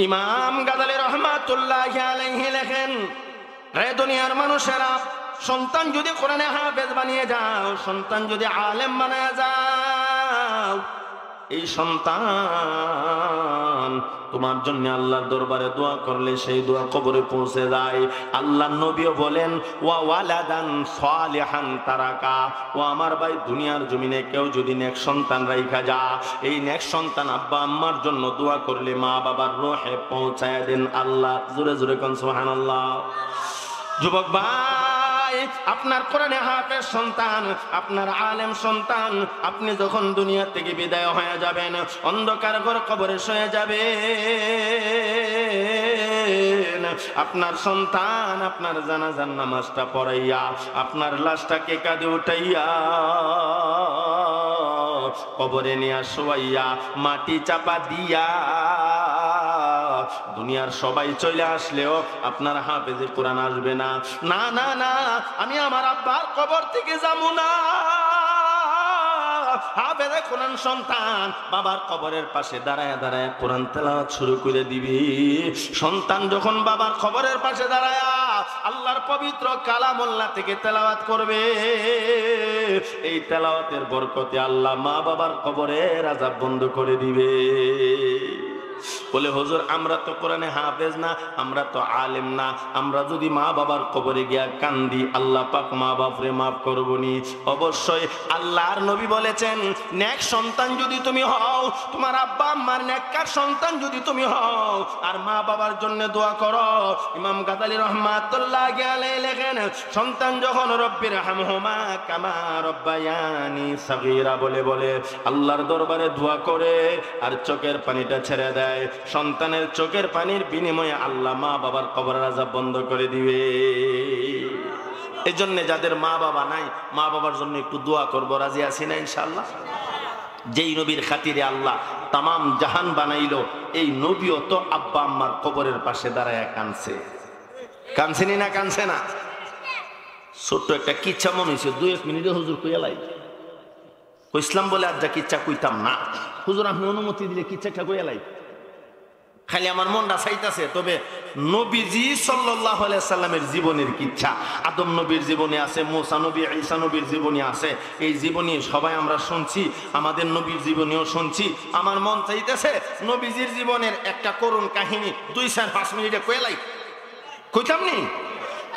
A: ইমাম গাজালি রহমাতুল্লাহি আলাইহি লেখেন, রে দুনিয়ার মানুষেরা, সন্তান যদি কোরআনে হাফেজ বানিয়ে যাও, সন্তান যদি আলেম বানিয়ে যাও, এই সন্তান তোমার জন্য আল্লাহর দরবারে দোয়া করলে সেই দোয়া কবরে পৌঁছে যায়। আল্লাহর নবীও বলেন, ওয়া ওয়ালাদান সালিহান তারাকা, ও আমার ভাই, দুনিয়ার জমিনে কেউ যদি নেক সন্তান রাইখা যা, এই নেক সন্তান আব্বা আম্মার জন্য দোয়া করলে মা বাবার রূহে পৌঁছায় দেন আল্লাহ। জোরে জোরে কোন সুবহানাল্লাহ। যুবক ভাই, আপনার কোরআনে হাফেজ সন্তান, আপনার আলেম সন্তান, আপনি যখন দুনিয়া থেকে বিদায় হয়ে যাবেন, অন্ধকার ঘর কবরে শুয়ে যাবে, আপনার সন্তান আপনার জানাজার নামাজটা পড়াইয়া আপনার লাশটাকে কাঁধে উঠাইয়া কবরে নিয়ে শোয়াইয়া মাটি চাপা দিয়া দুনিয়ার সবাই চলে আসলেও আপনার হাফেজে কোরআন আসবে না। না না না, আমি আমার আব্বার কবর থেকে যাবো না। হাফেজে কোরআন সন্তান বাবার কবরের পাশে দাঁড়ায় দাঁড়ায় কোরআন তেলাওয়াত শুরু করে দিবি। সন্তান যখন বাবার কবরের পাশে দাঁড়ায় আল্লাহর পবিত্র কালামুল্লাহ থেকে তেলাওয়াত করবে, এই তেলাওয়াতের বরকতে আল্লাহ মা বাবার কবরের আযাব বন্ধ করে দিবে। বলে হুজুর, আমরা তো কোরআনে হাফেজ না, আমরা তো আলেম না, আমরা যদি মা বাবার কবরে গিয়া কান্দি আল্লাহ পাক মা বাপরে মাফ করবনি? অবশ্যই। আল্লাহর নবী বলেছেন, নেক সন্তান যদি তুমি হও, তোমার আব্বা আম্মার নেককার সন্তান যদি তুমি হও, আর মা বাবার জন্য দোয়া করো। ইমাম গাজালি রহমাতুল্লাহি আলাইহি লেখেন, সন্তান যখন রব্বির হামহুমা কামা রব্বায়ানি সাগীরা বলে বলে আল্লাহর দরবারে দোয়া করে আর চোখের পানিটা ছেড়ে দেয়, সন্তানের চোখের পানির বিনিময়ে আল্লাহ মা বাবার কবরের আযাব বন্ধ করে দিবে। এই জন্য যাদের মা বাবা নাই, মা বাবার জন্য একটু দোয়া করবো। রাজি আছি না ইনশাআল্লাহ? যেই নবীর খাতিরে আল্লাহ তামাম জাহান বানাইলো, এই নবীও তো আব্বা আম্মার কবরের পাশে দাঁড়ায় কানছে। কানছেনি না? কানছে না? ছোট্ট একটা কিচ্ছা মনে হয়েছে, 2-1 মিনিটে হুজুর কইয়া লাই কইসলাম বলে আর যা কিচ্ছা কইতাম না। হুজুর আপনি অনুমতি দিলে কিচ্ছাটা কইয়া লাই, খালি আমার মনটা চাইতাছে। তবে নবীজি সাল্লাল্লাহু আলাইহি সাল্লামের জীবনের কিচ্ছা, আদম নবীর জীবনে আছে, মুসা নবী, ঈসা নবীর জীবনী আছে। এই জীবনী সবাই আমরা শুনছি, আমাদের নবীর জীবনীও শুনছি। আমার মন চাইতেছে নবীজির জীবনের একটা করুণ কাহিনী 2-4-5 মিনিটে কইয়া লাই। কইতাম নি?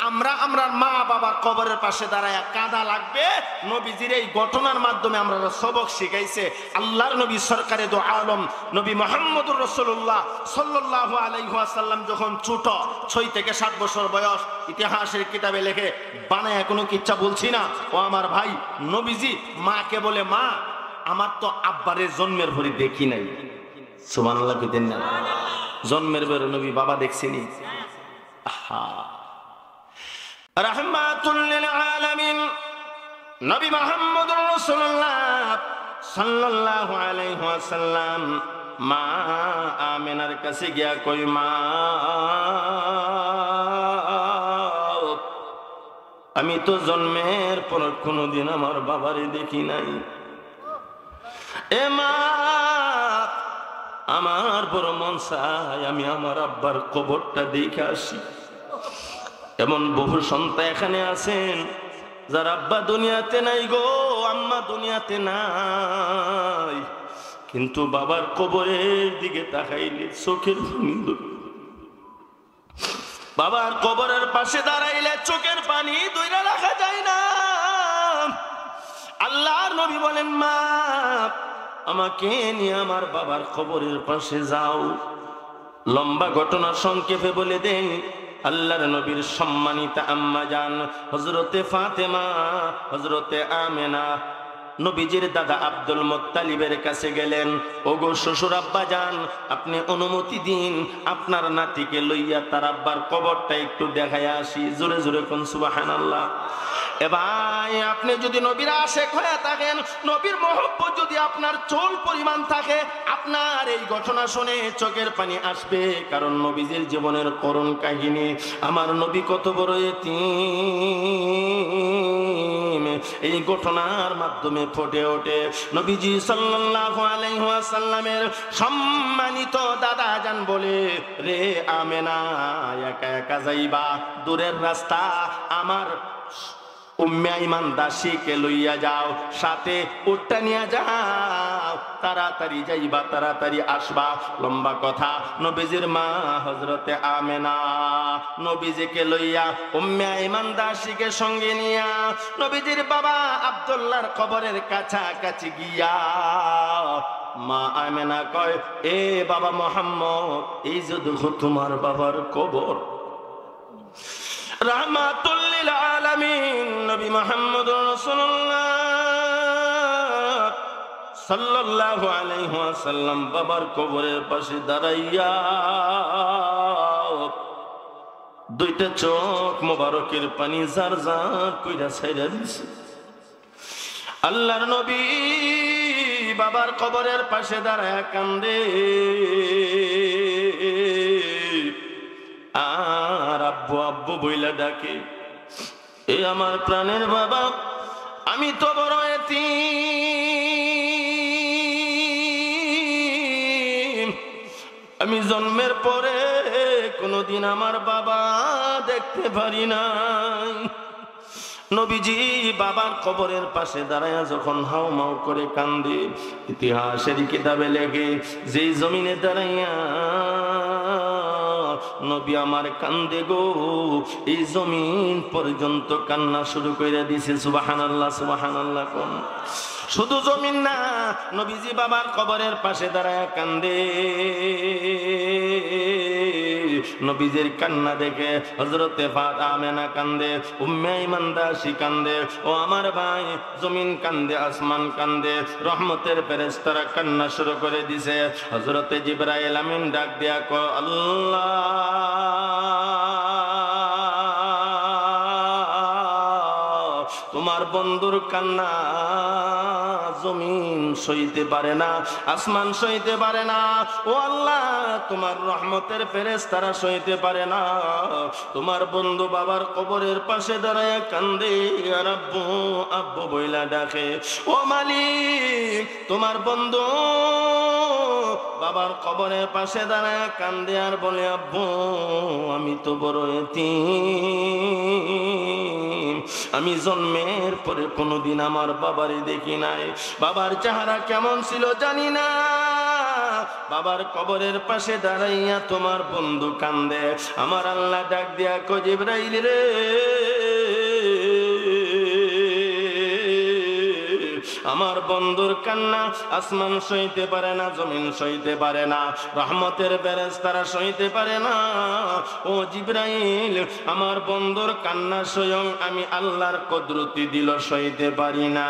A: আমরা মা বাবার কবরের পাশে দাঁড়ায় কাঁদা লাগবে। নবীজির এই ঘটনার মাধ্যমে আমরা সবক শিখাইছে। আল্লাহর নবী সরকারে দো আলম নবী মুহাম্মদুর রাসূলুল্লাহ সাল্লাল্লাহু আলাইহি ওয়াসাল্লাম যখন ছোট 6 থেকে 7 বছর বয়স, ইতিহাসের কিতাবে লেখে, বানায় কোনো কিচ্ছা বলছি না। ও আমার ভাই, নবীজি মাকে বলে, মা আমার তো আব্বারে জন্মের ভরি দেখি নাই। সুবহানাল্লাহ কইতেন না? জন্মের ভরি নবী বাবা দেখছেনি? আহা, রাহমাতুল লিল আলামিন নবী মুহাম্মদুর রাসূলুল্লাহ সাল্লাল্লাহু আলাইহি ওয়াসাল্লাম মা আমিনার কাছে গিয়া কই, মা আমি তো জন্মের পর কোনোদিন আমার বাবারে দেখি নাই। এ মা, আমার বড় মন চায় আমি আমার আব্বার কবরটা দেখে আসি। এমন বহু সন্তান এখানে আছেন যার আব্বা দুনিয়াতে নাই গো, আম্মা দুনিয়াতে নাই, কিন্তু বাবার কবরের দিকে তাকাইলে চোখের পানি, বাবার কবরের পাশে দাঁড়াইলে চোখের পানি ধইরা রাখা যায় না। আল্লাহর নবী বলেন, মা আমাকে নিয়ে আমার বাবার কবরের পাশে যাও। লম্বা ঘটনা সংক্ষেপে বলে দেন, আল্লাহর নবীর সম্মানিতা আম্মা জান হযরতে ফাতেমা, হযরতে আমেনা নবীজির দাদা আব্দুল মুত্তালিবের কাছে গেলেন। ওগো শ্বশুর আব্বা জান, আপনি অনুমতি দিন আপনার নাতিকে লইয়া তার আব্বার কবরটা একটু দেখাইয়া আসি। জোরে জোরে কোন সুবহানাল্লাহ। এ ভাই, আপনি যদি নবীর আশেক হয়ে থাকেন, নবীর মহব্বত যদি আপনার চুল পরিমাণ থাকে, আপনার এই ঘটনা শুনে চোখের পানি আসবে। কারণ নবীজির জীবনের করুণ কাহিনী, আমার নবী কত বড় এতিম, এই ঘটনার মাধ্যমে ফুটে ওঠে। নবীজি সাল্লাল্লাহু আলাইহি ওয়াসাল্লামের সম্মানিত দাদা জান বলে, রে আমেনা, একা একা যাইবা দূরের রাস্তা, আমার উম্মে আইমান দাসীকে লইয়া যাও, সাথে উটটা নিয়ে যাও, তাড়াতাড়ি যাইবা তাড়াতাড়ি আসবা। লম্বা কথা, নবীজির মা হযরতে আমেনা নবীজিকে লইয়া উম্মে আইমান দাসীকে সঙ্গে নিয়া নবীজির বাবা আব্দুল্লাহর কবরের কাছাকাছি গিয়া মা আমেনা কয়, এ বাবা মুহাম্মদ, এই যে দেখো তোমার বাবার কবর। রাহমাতুল লিল আলামিন নবী মুহাম্মদুর রাসূলুল্লাহ সাল্লাল্লাহু আলাইহি ওয়াসাল্লাম বাবার কবরের পাশে দাঁড়াইয়া দুইটা চোখ মোবারকের পানি জার জার কইরা ছাইরা দিছে। আল্লাহর নবী বাবার কবরের পাশে দাঁড়ায়া কান্দে, আর আব্বু আব্বু বইলা ডাকে, এ আমার প্রাণের বাবা, আমি তো বড় এতিম, আমি জন্মের পরে কোনদিন আমার বাবা দেখতে পারি নাই। নবীজি বাবার কবরের পাশে দাঁড়ায়া যখন হাউমাউ করে কান্দে, ইতিহাসের কিতাবে লেগে, যেই জমিনে দাঁড়াইয়া নবী আমার কান্দে গো, এই জমিন পর্যন্ত কান্না শুরু করে দিছে। সুবহানাল্লাহ, সুবহানাল্লাহ কোন। শুধু জমিন না, নবীজি বাবার কবরের পাশে দাঁড়ায় কান্দে। নবীজির কান্না দেখে হযরতে আমেনা কান্দে, উম্মে আইমান দাসী কান্দে। ও আমার ভাই, জমিন কান্দে, আসমান কান্দে, রহমতের ফেরেশতারা কান্না শুরু করে দিছে। হযরতে জিবরাইল আমিন ডাক দিয়া কয়, আল্লাহ, তোমার বন্ধুর কান্না জমিন সইতে পারে না, আসমান সইতে পারে না। ও আল্লাহ, তোমার রহমতের ফেরেশতারা সইতে পারে না। তোমার বন্ধু বাবার কবরের পাশে দাঁড়ায় কান্দে, আর আব্বু আব্বু বইলা ডাকে। ও মালিক, তোমার বন্ধু বাবার কবরের পাশে দাঁড়ায় কান্দে আর বলে, আব্বু আমি তো বড় এতিম, আমি জন্মের পরে কোনোদিন আমার বাবারে দেখি নাই, বাবার চেহারা কেমন ছিল জানি না। বাবার কবরের পাশে দাঁড়াইয়া তোমার বন্ধু কান্দে। আমার আল্লাহ ডাক দিয়া কয়, জিবরাইল রে, আমার বন্ধুর কান্না আসমান সইতে পারে না, জমিন সইতে পারে না, রহমতের ফেরেশতারা সইতে পারে না। ও জিবরাইল, আমার বন্ধুর কান্না স্বয়ং আমি আল্লাহর কুদরতি দিল সইতে পারি না।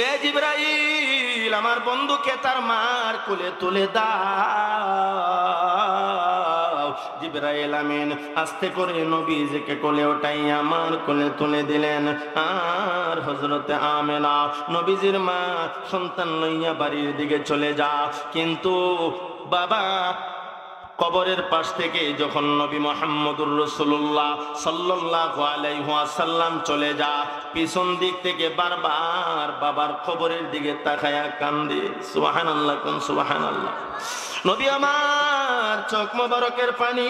A: এ জিবরাইল, আমার বন্ধুকে তার মার কোলে তুলে দাও। জিবরাইল আমিন আস্তে করে নবীজিকে কোলে ওঠাই আমার কোলে তুলে দিলেন। আর হযরতে আমেনা নবীজির মা সন্তান লইয়া বাড়ির দিকে চলে যা। কিন্তু বাবা কবরের পাশ থেকে যখন নবী মুহাম্মদুর রাসূলুল্লাহ সাল্লাল্লাহু আলাইহি ওয়াসাল্লাম চলে যা, পিছন দিক থেকে বারবার বাবার কবরের দিকে তাকায়া কান্দে। সুবহানাল্লাহ কোন, সুবহানাল্লাহ। নবী আমার চোখ মোবারকের পানি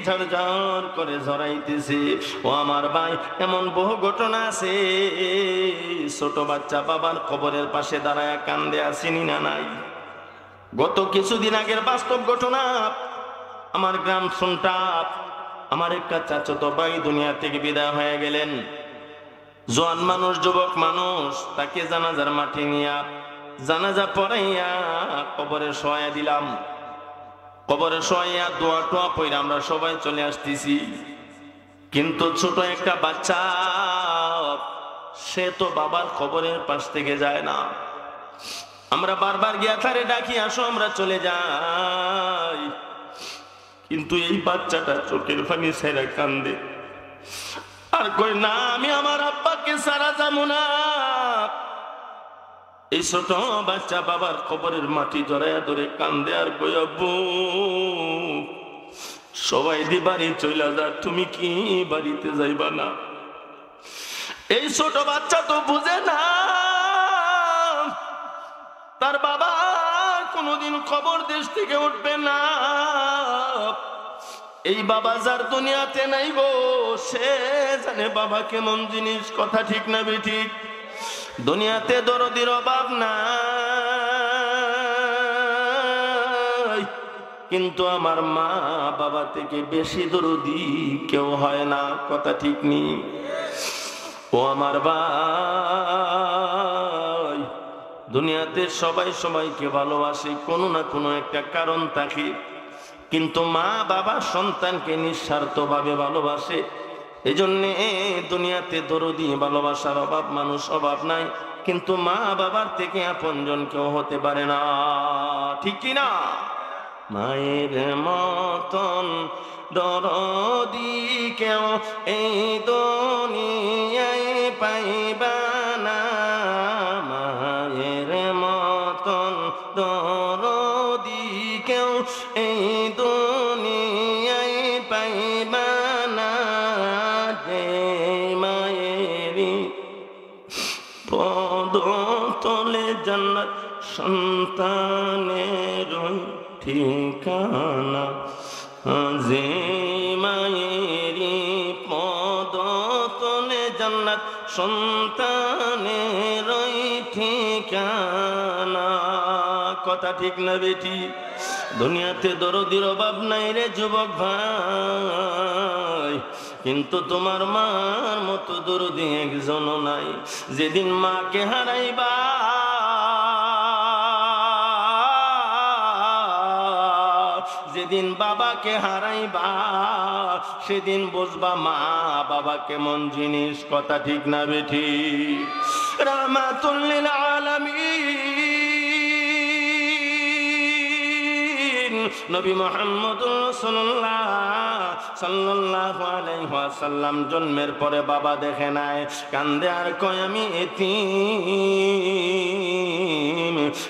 A: ঝরঝর করে ঝরাইতেছে। ও আমার ভাই, এমন বহু ঘটনা আছে, ছোট বাচ্চা বাবার কবরের পাশে দাঁড়ায়া কান্দে, আসেনি না নাই? গত কিছুদিন আগের বাস্তব ঘটনা, আমার গ্রাম সুনটাপ, আমার একটা চাচাতো ভাই দুনিয়া থেকে বিদায় হয়ে গেলেন। জোয়ান মানুষ, যুবক মানুষ, তাকে জানাজার মাঠে নিয়া জানাজা পড়াইয়া কবরে শোয়া দিলাম। কবরে শোয়া দোয়া টোয়া পইরা আমরা সবাই চলে আসতেছি। কিন্তু ছোট একটা বাচ্চা, সে তো বাবার কবরের পাশ থেকে যায় না। আমরা বারবার গিয়া তারে ডাকি, আসো আমরা চলে যাই। কিন্তু এই বাচ্চাটা চোখের পানি ছেড়ে কান্দে আর কই না আমি আমার আব্বাকে ছাড়া যাবো না। এই ছোট বাচ্চা বাবার কবরের মাটি জড়াইয়া ধরে কান্দে আর কই আব্বু সবাই দি বাড়ি চইলা যা, তুমি কি বাড়িতে যাইবা না? এই ছোট বাচ্চা তো বুঝে না তার বাবা কোনদিন কবর দেশ থেকে উঠবে না। এই বাবা যার দুনিয়াতে নাই গো সে জানে বাবা কেমন জিনিস, কথা ঠিক না বেঠিক? দুনিয়াতে দরদির অভাব নাই, কিন্তু আমার মা বাবা থেকে বেশি দরদি কেউ হয় না, কথা ঠিক নি? ও আমার ভাই, দুনিয়াতে সবাই সবাইকে ভালোবাসে, কোনো না কোনো একটা কারণ থাকে, কিন্তু মা বাবা সন্তানকে নিঃস্বার্থভাবে ভালোবাসে। এই জন্যে দুনিয়াতে দরদি ভালোবাসার অভাব মানুষ অভাব নাই, কিন্তু মা বাবার থেকে আপনজন কেউ হতে পারে না, ঠিক কি না? মায়ের মতন দরদি কেউ এই দুনিয়ায় পাইবা না, মায়ের মতন দরদি কেউ এই দুনিয়ায় পাইবা না, যে মায়েরই পদতলে জান্নাত সন্তানের ঠিকানা, যে মায়েরই পদতলে জান্নাত সন্তানের ঠিকানা, কথা ঠিক না বেটি? দুনিয়াতে দরদির অভাব নাই রে যুবক ভাই, কিন্তু তোমার মার মতো দরদি একজনও নাই। যেদিন মাকে হারাইবা, যেদিন বাবাকে হারাইবা, সেদিন বুঝবা মা বাবা কেমন জিনিস, কথা ঠিক না বেঠি? রাহমাতুল লিল আলামিন নবী মুহাম্মদুর রাসূলুল্লাহ সাল্লাল্লাহু আলাইহি ওয়াসাল্লাম জন্মের পরে বাবা দেখে নাই, কান্দে আর কয় আমি এতিম,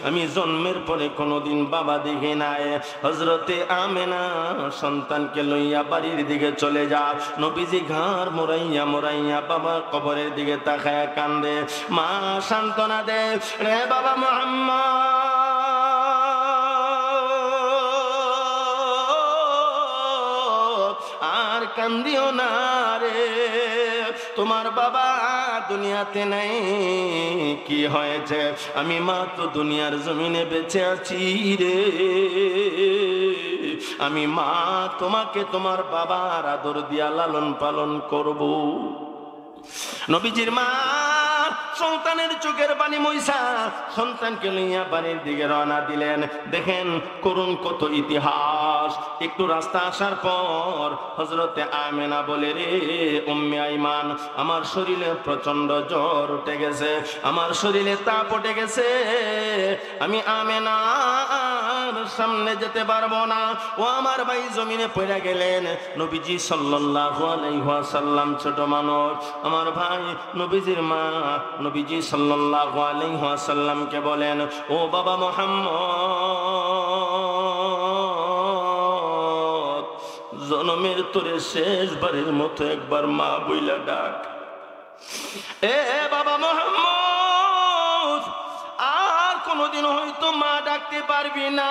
A: আমি জন্মের পরে কোনোদিন বাবা দেখি নাই। হযরতে আমেনা সন্তানকে লইয়া বাড়ির দিকে চলে যা, নবীজি ঘর মোড়াইয়া মোড়াইয়া বাবার কবরের দিকে তাকায়া কান্দে। মা সান্ত্বনা দে, রে বাবা মুহাম্মদ আর কান্দিও না রে, তোমার বাবা দুনিয়াতে নাই, কি হয়েছে? আমি মা তো দুনিয়ার জমিনে বেঁচে আছি রে, আমি মা তোমাকে তোমার বাবার আদর দিয়া লালন পালন করব। নবীজির মা সন্তানের চোখের পানি মুইসা সন্তানকে লইয়া বাড়ির দিকে রওনা দিলেন। দেখেন করুন কত ইতিহাস। একটু রাস্তা আসার পর হযরতে আমেনা বলে, রে উম্মে আইমান, আমার শরীরে প্রচন্ড জ্বর উঠে গেছে, আমার শরীরে তাপ উঠে গেছে, আমি আমেনার সামনে যেতে পারবো না। ও আমার ভাই জমিনে পড়ে গেলেন। নবীজি সাল্লাল্লাহু আলাইহি ওয়াসাল্লাম ছোট মানুষ, আমার ভাই নবীজির মা নবীজি সাল্লাল্লাহু আলাইহি ওয়াসাল্লামকে বলেন, ও বাবা মুহাম্মদ, জনমের তোরে শেষবারের মতো একবার মা বইলা ডাক। এ বাবা মুহাম্মদ, আর কোনদিন হয়তো মা ডাকতে পারবি না,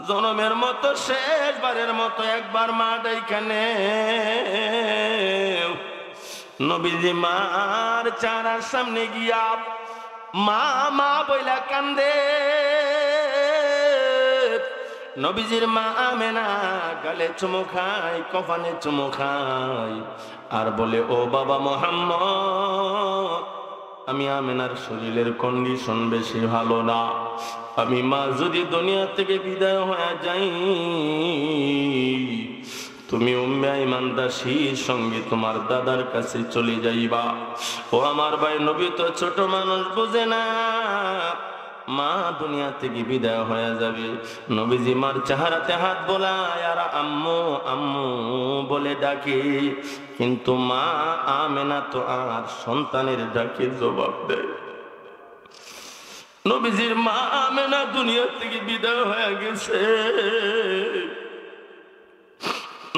A: জনমের মতো শেষবারের মতো একবার মা ডাইখানে। নবীজি মার চারার সামনে গিয়া মা মা বইলা কান্দে। নবীজির মা আমেনা গালে চুমু খায়, কপালে চুমু খায়, আর বলে, ও বাবা মুহাম্মদ, আমি আমেনার শরীরের কন্ডিশন বেশি ভালো না, আমি মা যদি দুনিয়া থেকে বিদায় হয়ে যাই, তুমি উম্মে আইমান দাসীর সঙ্গে তোমার দাদার কাছে চলে যাইবা। ও আমার ভাই, নবী তো ছোট মানুষ, বোঝে না। মা দুনিয়া থেকে বিদায় হয়ে যাবে। নবীজি মার চেহারাতে হাত বোলায় আর আম্মু আম্মু বলে ডাকে, কিন্তু মা আমেনা তো আর সন্তানের ডাকে জবাব দেয়। নবীজির মা আমেনা দুনিয়া থেকে বিদায় হয়ে গেছে।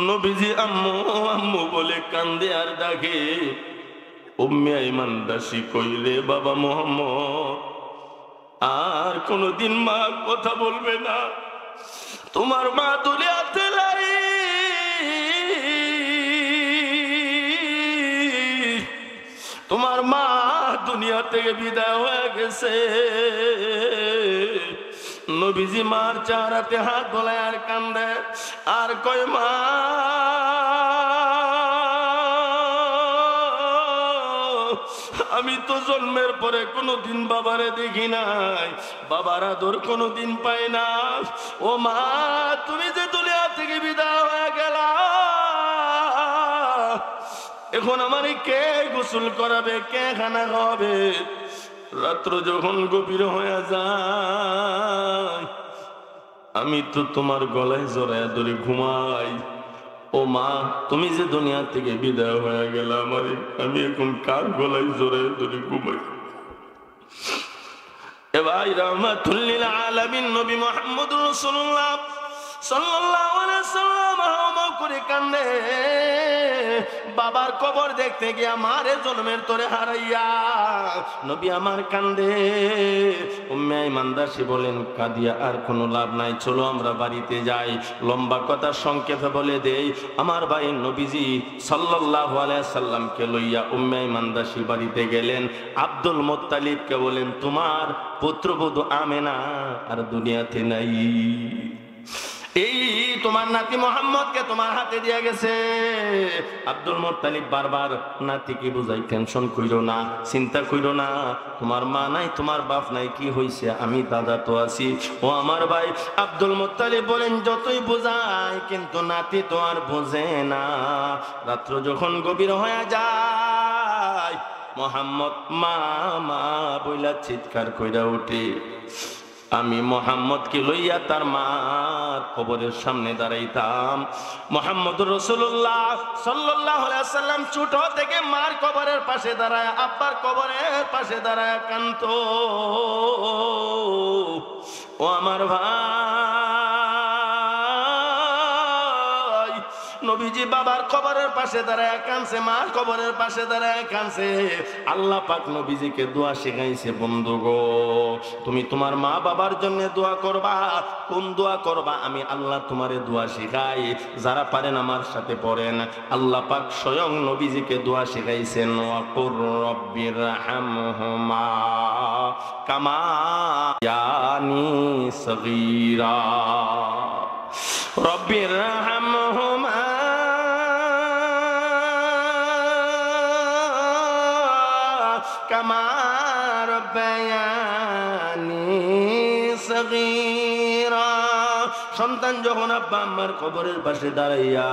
A: নবীজি আম্মু আম্মু বলে কান্দে আর ডাকে। উম্মে আইমান দাসী কইলে, বাবা মোহাম্মদ আর কোনদিন মা কথা বলবে না, তোমার মা দুনিয়াতে নাই, তোমার মা দুনিয়া থেকে বিদায় হয়ে গেছে। নবীজি মার চেহারাতে হাত বোলায় আর কান্দে আর কয়, মা আমি তো জন্মের পরে কোনোদিন বাবারে দেখি নাই, বাবার আদর কোনোদিন পাই না। ও মা, তুমি যে দুনিয়া থেকে বিদায় হয়ে গেলা, এখন আমারে কে গোসল করাবে, কে খানা খাওয়াবে? রাত্র যখন গভীর হয়ে যায়, আমি তো তোমার গলায় জড়ায় ধরে ঘুমাই। ও মা, তুমি যে দুনিয়া থেকে বিদায় হয়ে গেলা, আমারে আমি এখন কার গলায় জড়ায় ধরে ঘুমাই? এ ভাই, রাহমাতুল লিল আলামিন নবী মুহাম্মদুর রাসূলুল্লাহ সাল্লাল্লাহু আলাইহি সাল্লাম হাওমাও করে কান্দে। বাবার কবর দেখতে গিয়া মারে জন্মের তোরে হারাইয়া নবী আমার কান্দে। উম্মে আইমান দাসী বলেন, কাঁদিয়া আর কোনো লাভ নাই, চলো আমরা বাড়িতে যাই। লম্বা কথা সংক্ষেপে বলে দেই, আমার ভাই নবীজি সাল্লাল্লাহু আলাইহি সাল্লামকে লইয়া উম্মে আইমান দাসী বাড়িতে গেলেন। আব্দুল মুত্তালিবকে বলেন, তোমার পুত্রবধূ আমেনা আর দুনিয়াতে নাই, এই তোমার নাতি মোহাম্মদকে তোমার হাতে দিয়া গেছে। আব্দুল মুত্তালিব বারবার নাতিকে বুঝাই, টেনশন কইরো না, চিন্তা কইরো না, তোমার মা নাই, তোমার বাপ নাই, কি হইছে, আমি দাদা তো আছি। ও আমার ভাই আব্দুল মুত্তালিব বলেন, যতই বোঝাই কিন্তু নাতি তো আর বোঝে না। রাত্র যখন গভীর হয়ে যায়, মোহাম্মদ মা মা বইলা চিৎকার কইরা উঠে। আমি মোহাম্মদকে লইয়া তার মার কবরের সামনে দাঁড়াইতাম। মুহাম্মদুর রাসূলুল্লাহ সাল্লাল্লাহু আলাইহি ওয়াসাল্লাম ছোট থেকে মার কবরের পাশে দাঁড়ায়, আব্বার কবরের পাশে দাঁড়ায় কাঁদতো। ও আমার ভাই, নবীজি বাবার কবরের পাশে দাঁড়ায় কাঁদছে, মার কবরের পাশে দাঁড়ায় কাঁদছে। আল্লাহ পাক নবীজিকে দোয়া শিখাইছে, বন্ধু গো, তুমি তোমার মা বাবার জন্য দোয়া করবা। কোন দোয়া করবা? আমি আল্লাহ তোমারে দোয়া শিখাই, যারা পারেন আমার সাথে পড়েন। আল্লাহ পাক স্বয়ং নবীজিকে দোয়া শিখাইছেন, ওয়াকুর রব্বিরহামহুমা কামা ইয়ানি সগীরা, রব্বিরহামহুমা কামা রব্বায়ানি সগীরা। সন্তান যখন আব্বা আম্মার কবরের পাশে দাঁড়াইয়া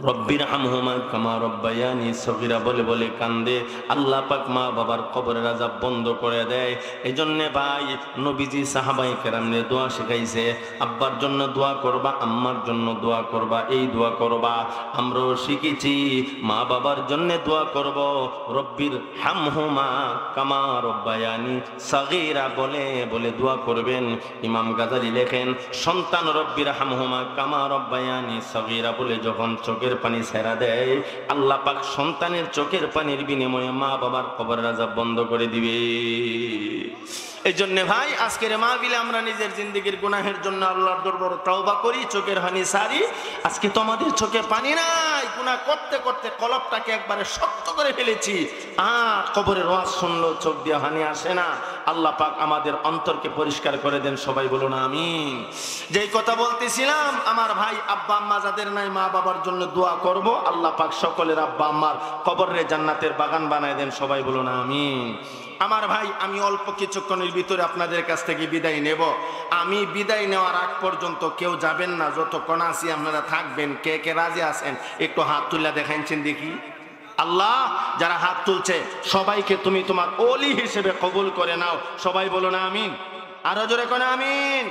A: রব্বিরহামহুমা কামা রব্বায়ানি সগীরা বলে বলে কান্দে, আল্লাহ পাক মা বাবার কবরের আযাব বন্ধ করে দেয়। এজন্য ভাই নবীজি সাহাবায়ে কেরামদের দোয়া শিখাইছে, আব্বার জন্য দোয়া করবা, আম্মার জন্য দোয়া করবা, এই দোয়া করবা। আমরাও শিখেছি মা বাবার জন্য দোয়া করব, রব্বিরহামহুমা কামা রব্বায়ানি সগীরা বলে বলে দোয়া করবেন। ইমাম গাজালি লেখেন, সন্তান রব্বিরহামহুমা কামা রব্বায়ানি সগীরা বলে যখন চোখের পানি ছেড়া দেয়, আল্লাহ পাক সন্তানের চোখের পানির বিনিময়ে মা বাবার কবরের আযাব বন্ধ করে দিবে। এই জন্য ভাই আজকের মাহফিলে আমরা নিজের জিন্দেগির গুনাহের জন্য আল্লাহর দরবারে তওবা করি, চোখের পানি সারি। আজকে তো আমাদের চোখে পানি নাই, গুনাহ করতে করতে কলবটাকে একবারে শক্ত করে ফেলেছি। কবরের ওয়াজ শুনলো চোখ দিয়ে পানি আসে না। আল্লাহ পাক আমাদের অন্তরকে পরিষ্কার করে দেন, সবাই বলুন আমিন। যেই কথা বলতেছিলাম, আমার ভাই আব্বা আম্মা যাদের নাই, মা বাবার জন্য দোয়া করব, আল্লাহ পাক সকলের আব্বা আম্মার কবরে জান্নাতের বাগান বানায় দেন, সবাই বলুন আমিন। আমার ভাই, আমি অল্প কিছুক্ষণের ভিতরে আপনাদের কাছ থেকে বিদায় নেব। আমি বিদায় নেওয়ার আগ পর্যন্ত কেউ যাবেন না, যতক্ষণ আছি আপনারা থাকবেন। কে কে রাজি আছেন একটু হাত তুলে দেখাইছেন দেখি। আল্লাহ যারা হাত তুলছে সবাইকে তুমি তোমার ওলি হিসেবে কবুল করে নাও। সবাই বলো না আমিন, আরো জোরে কোন আমিন।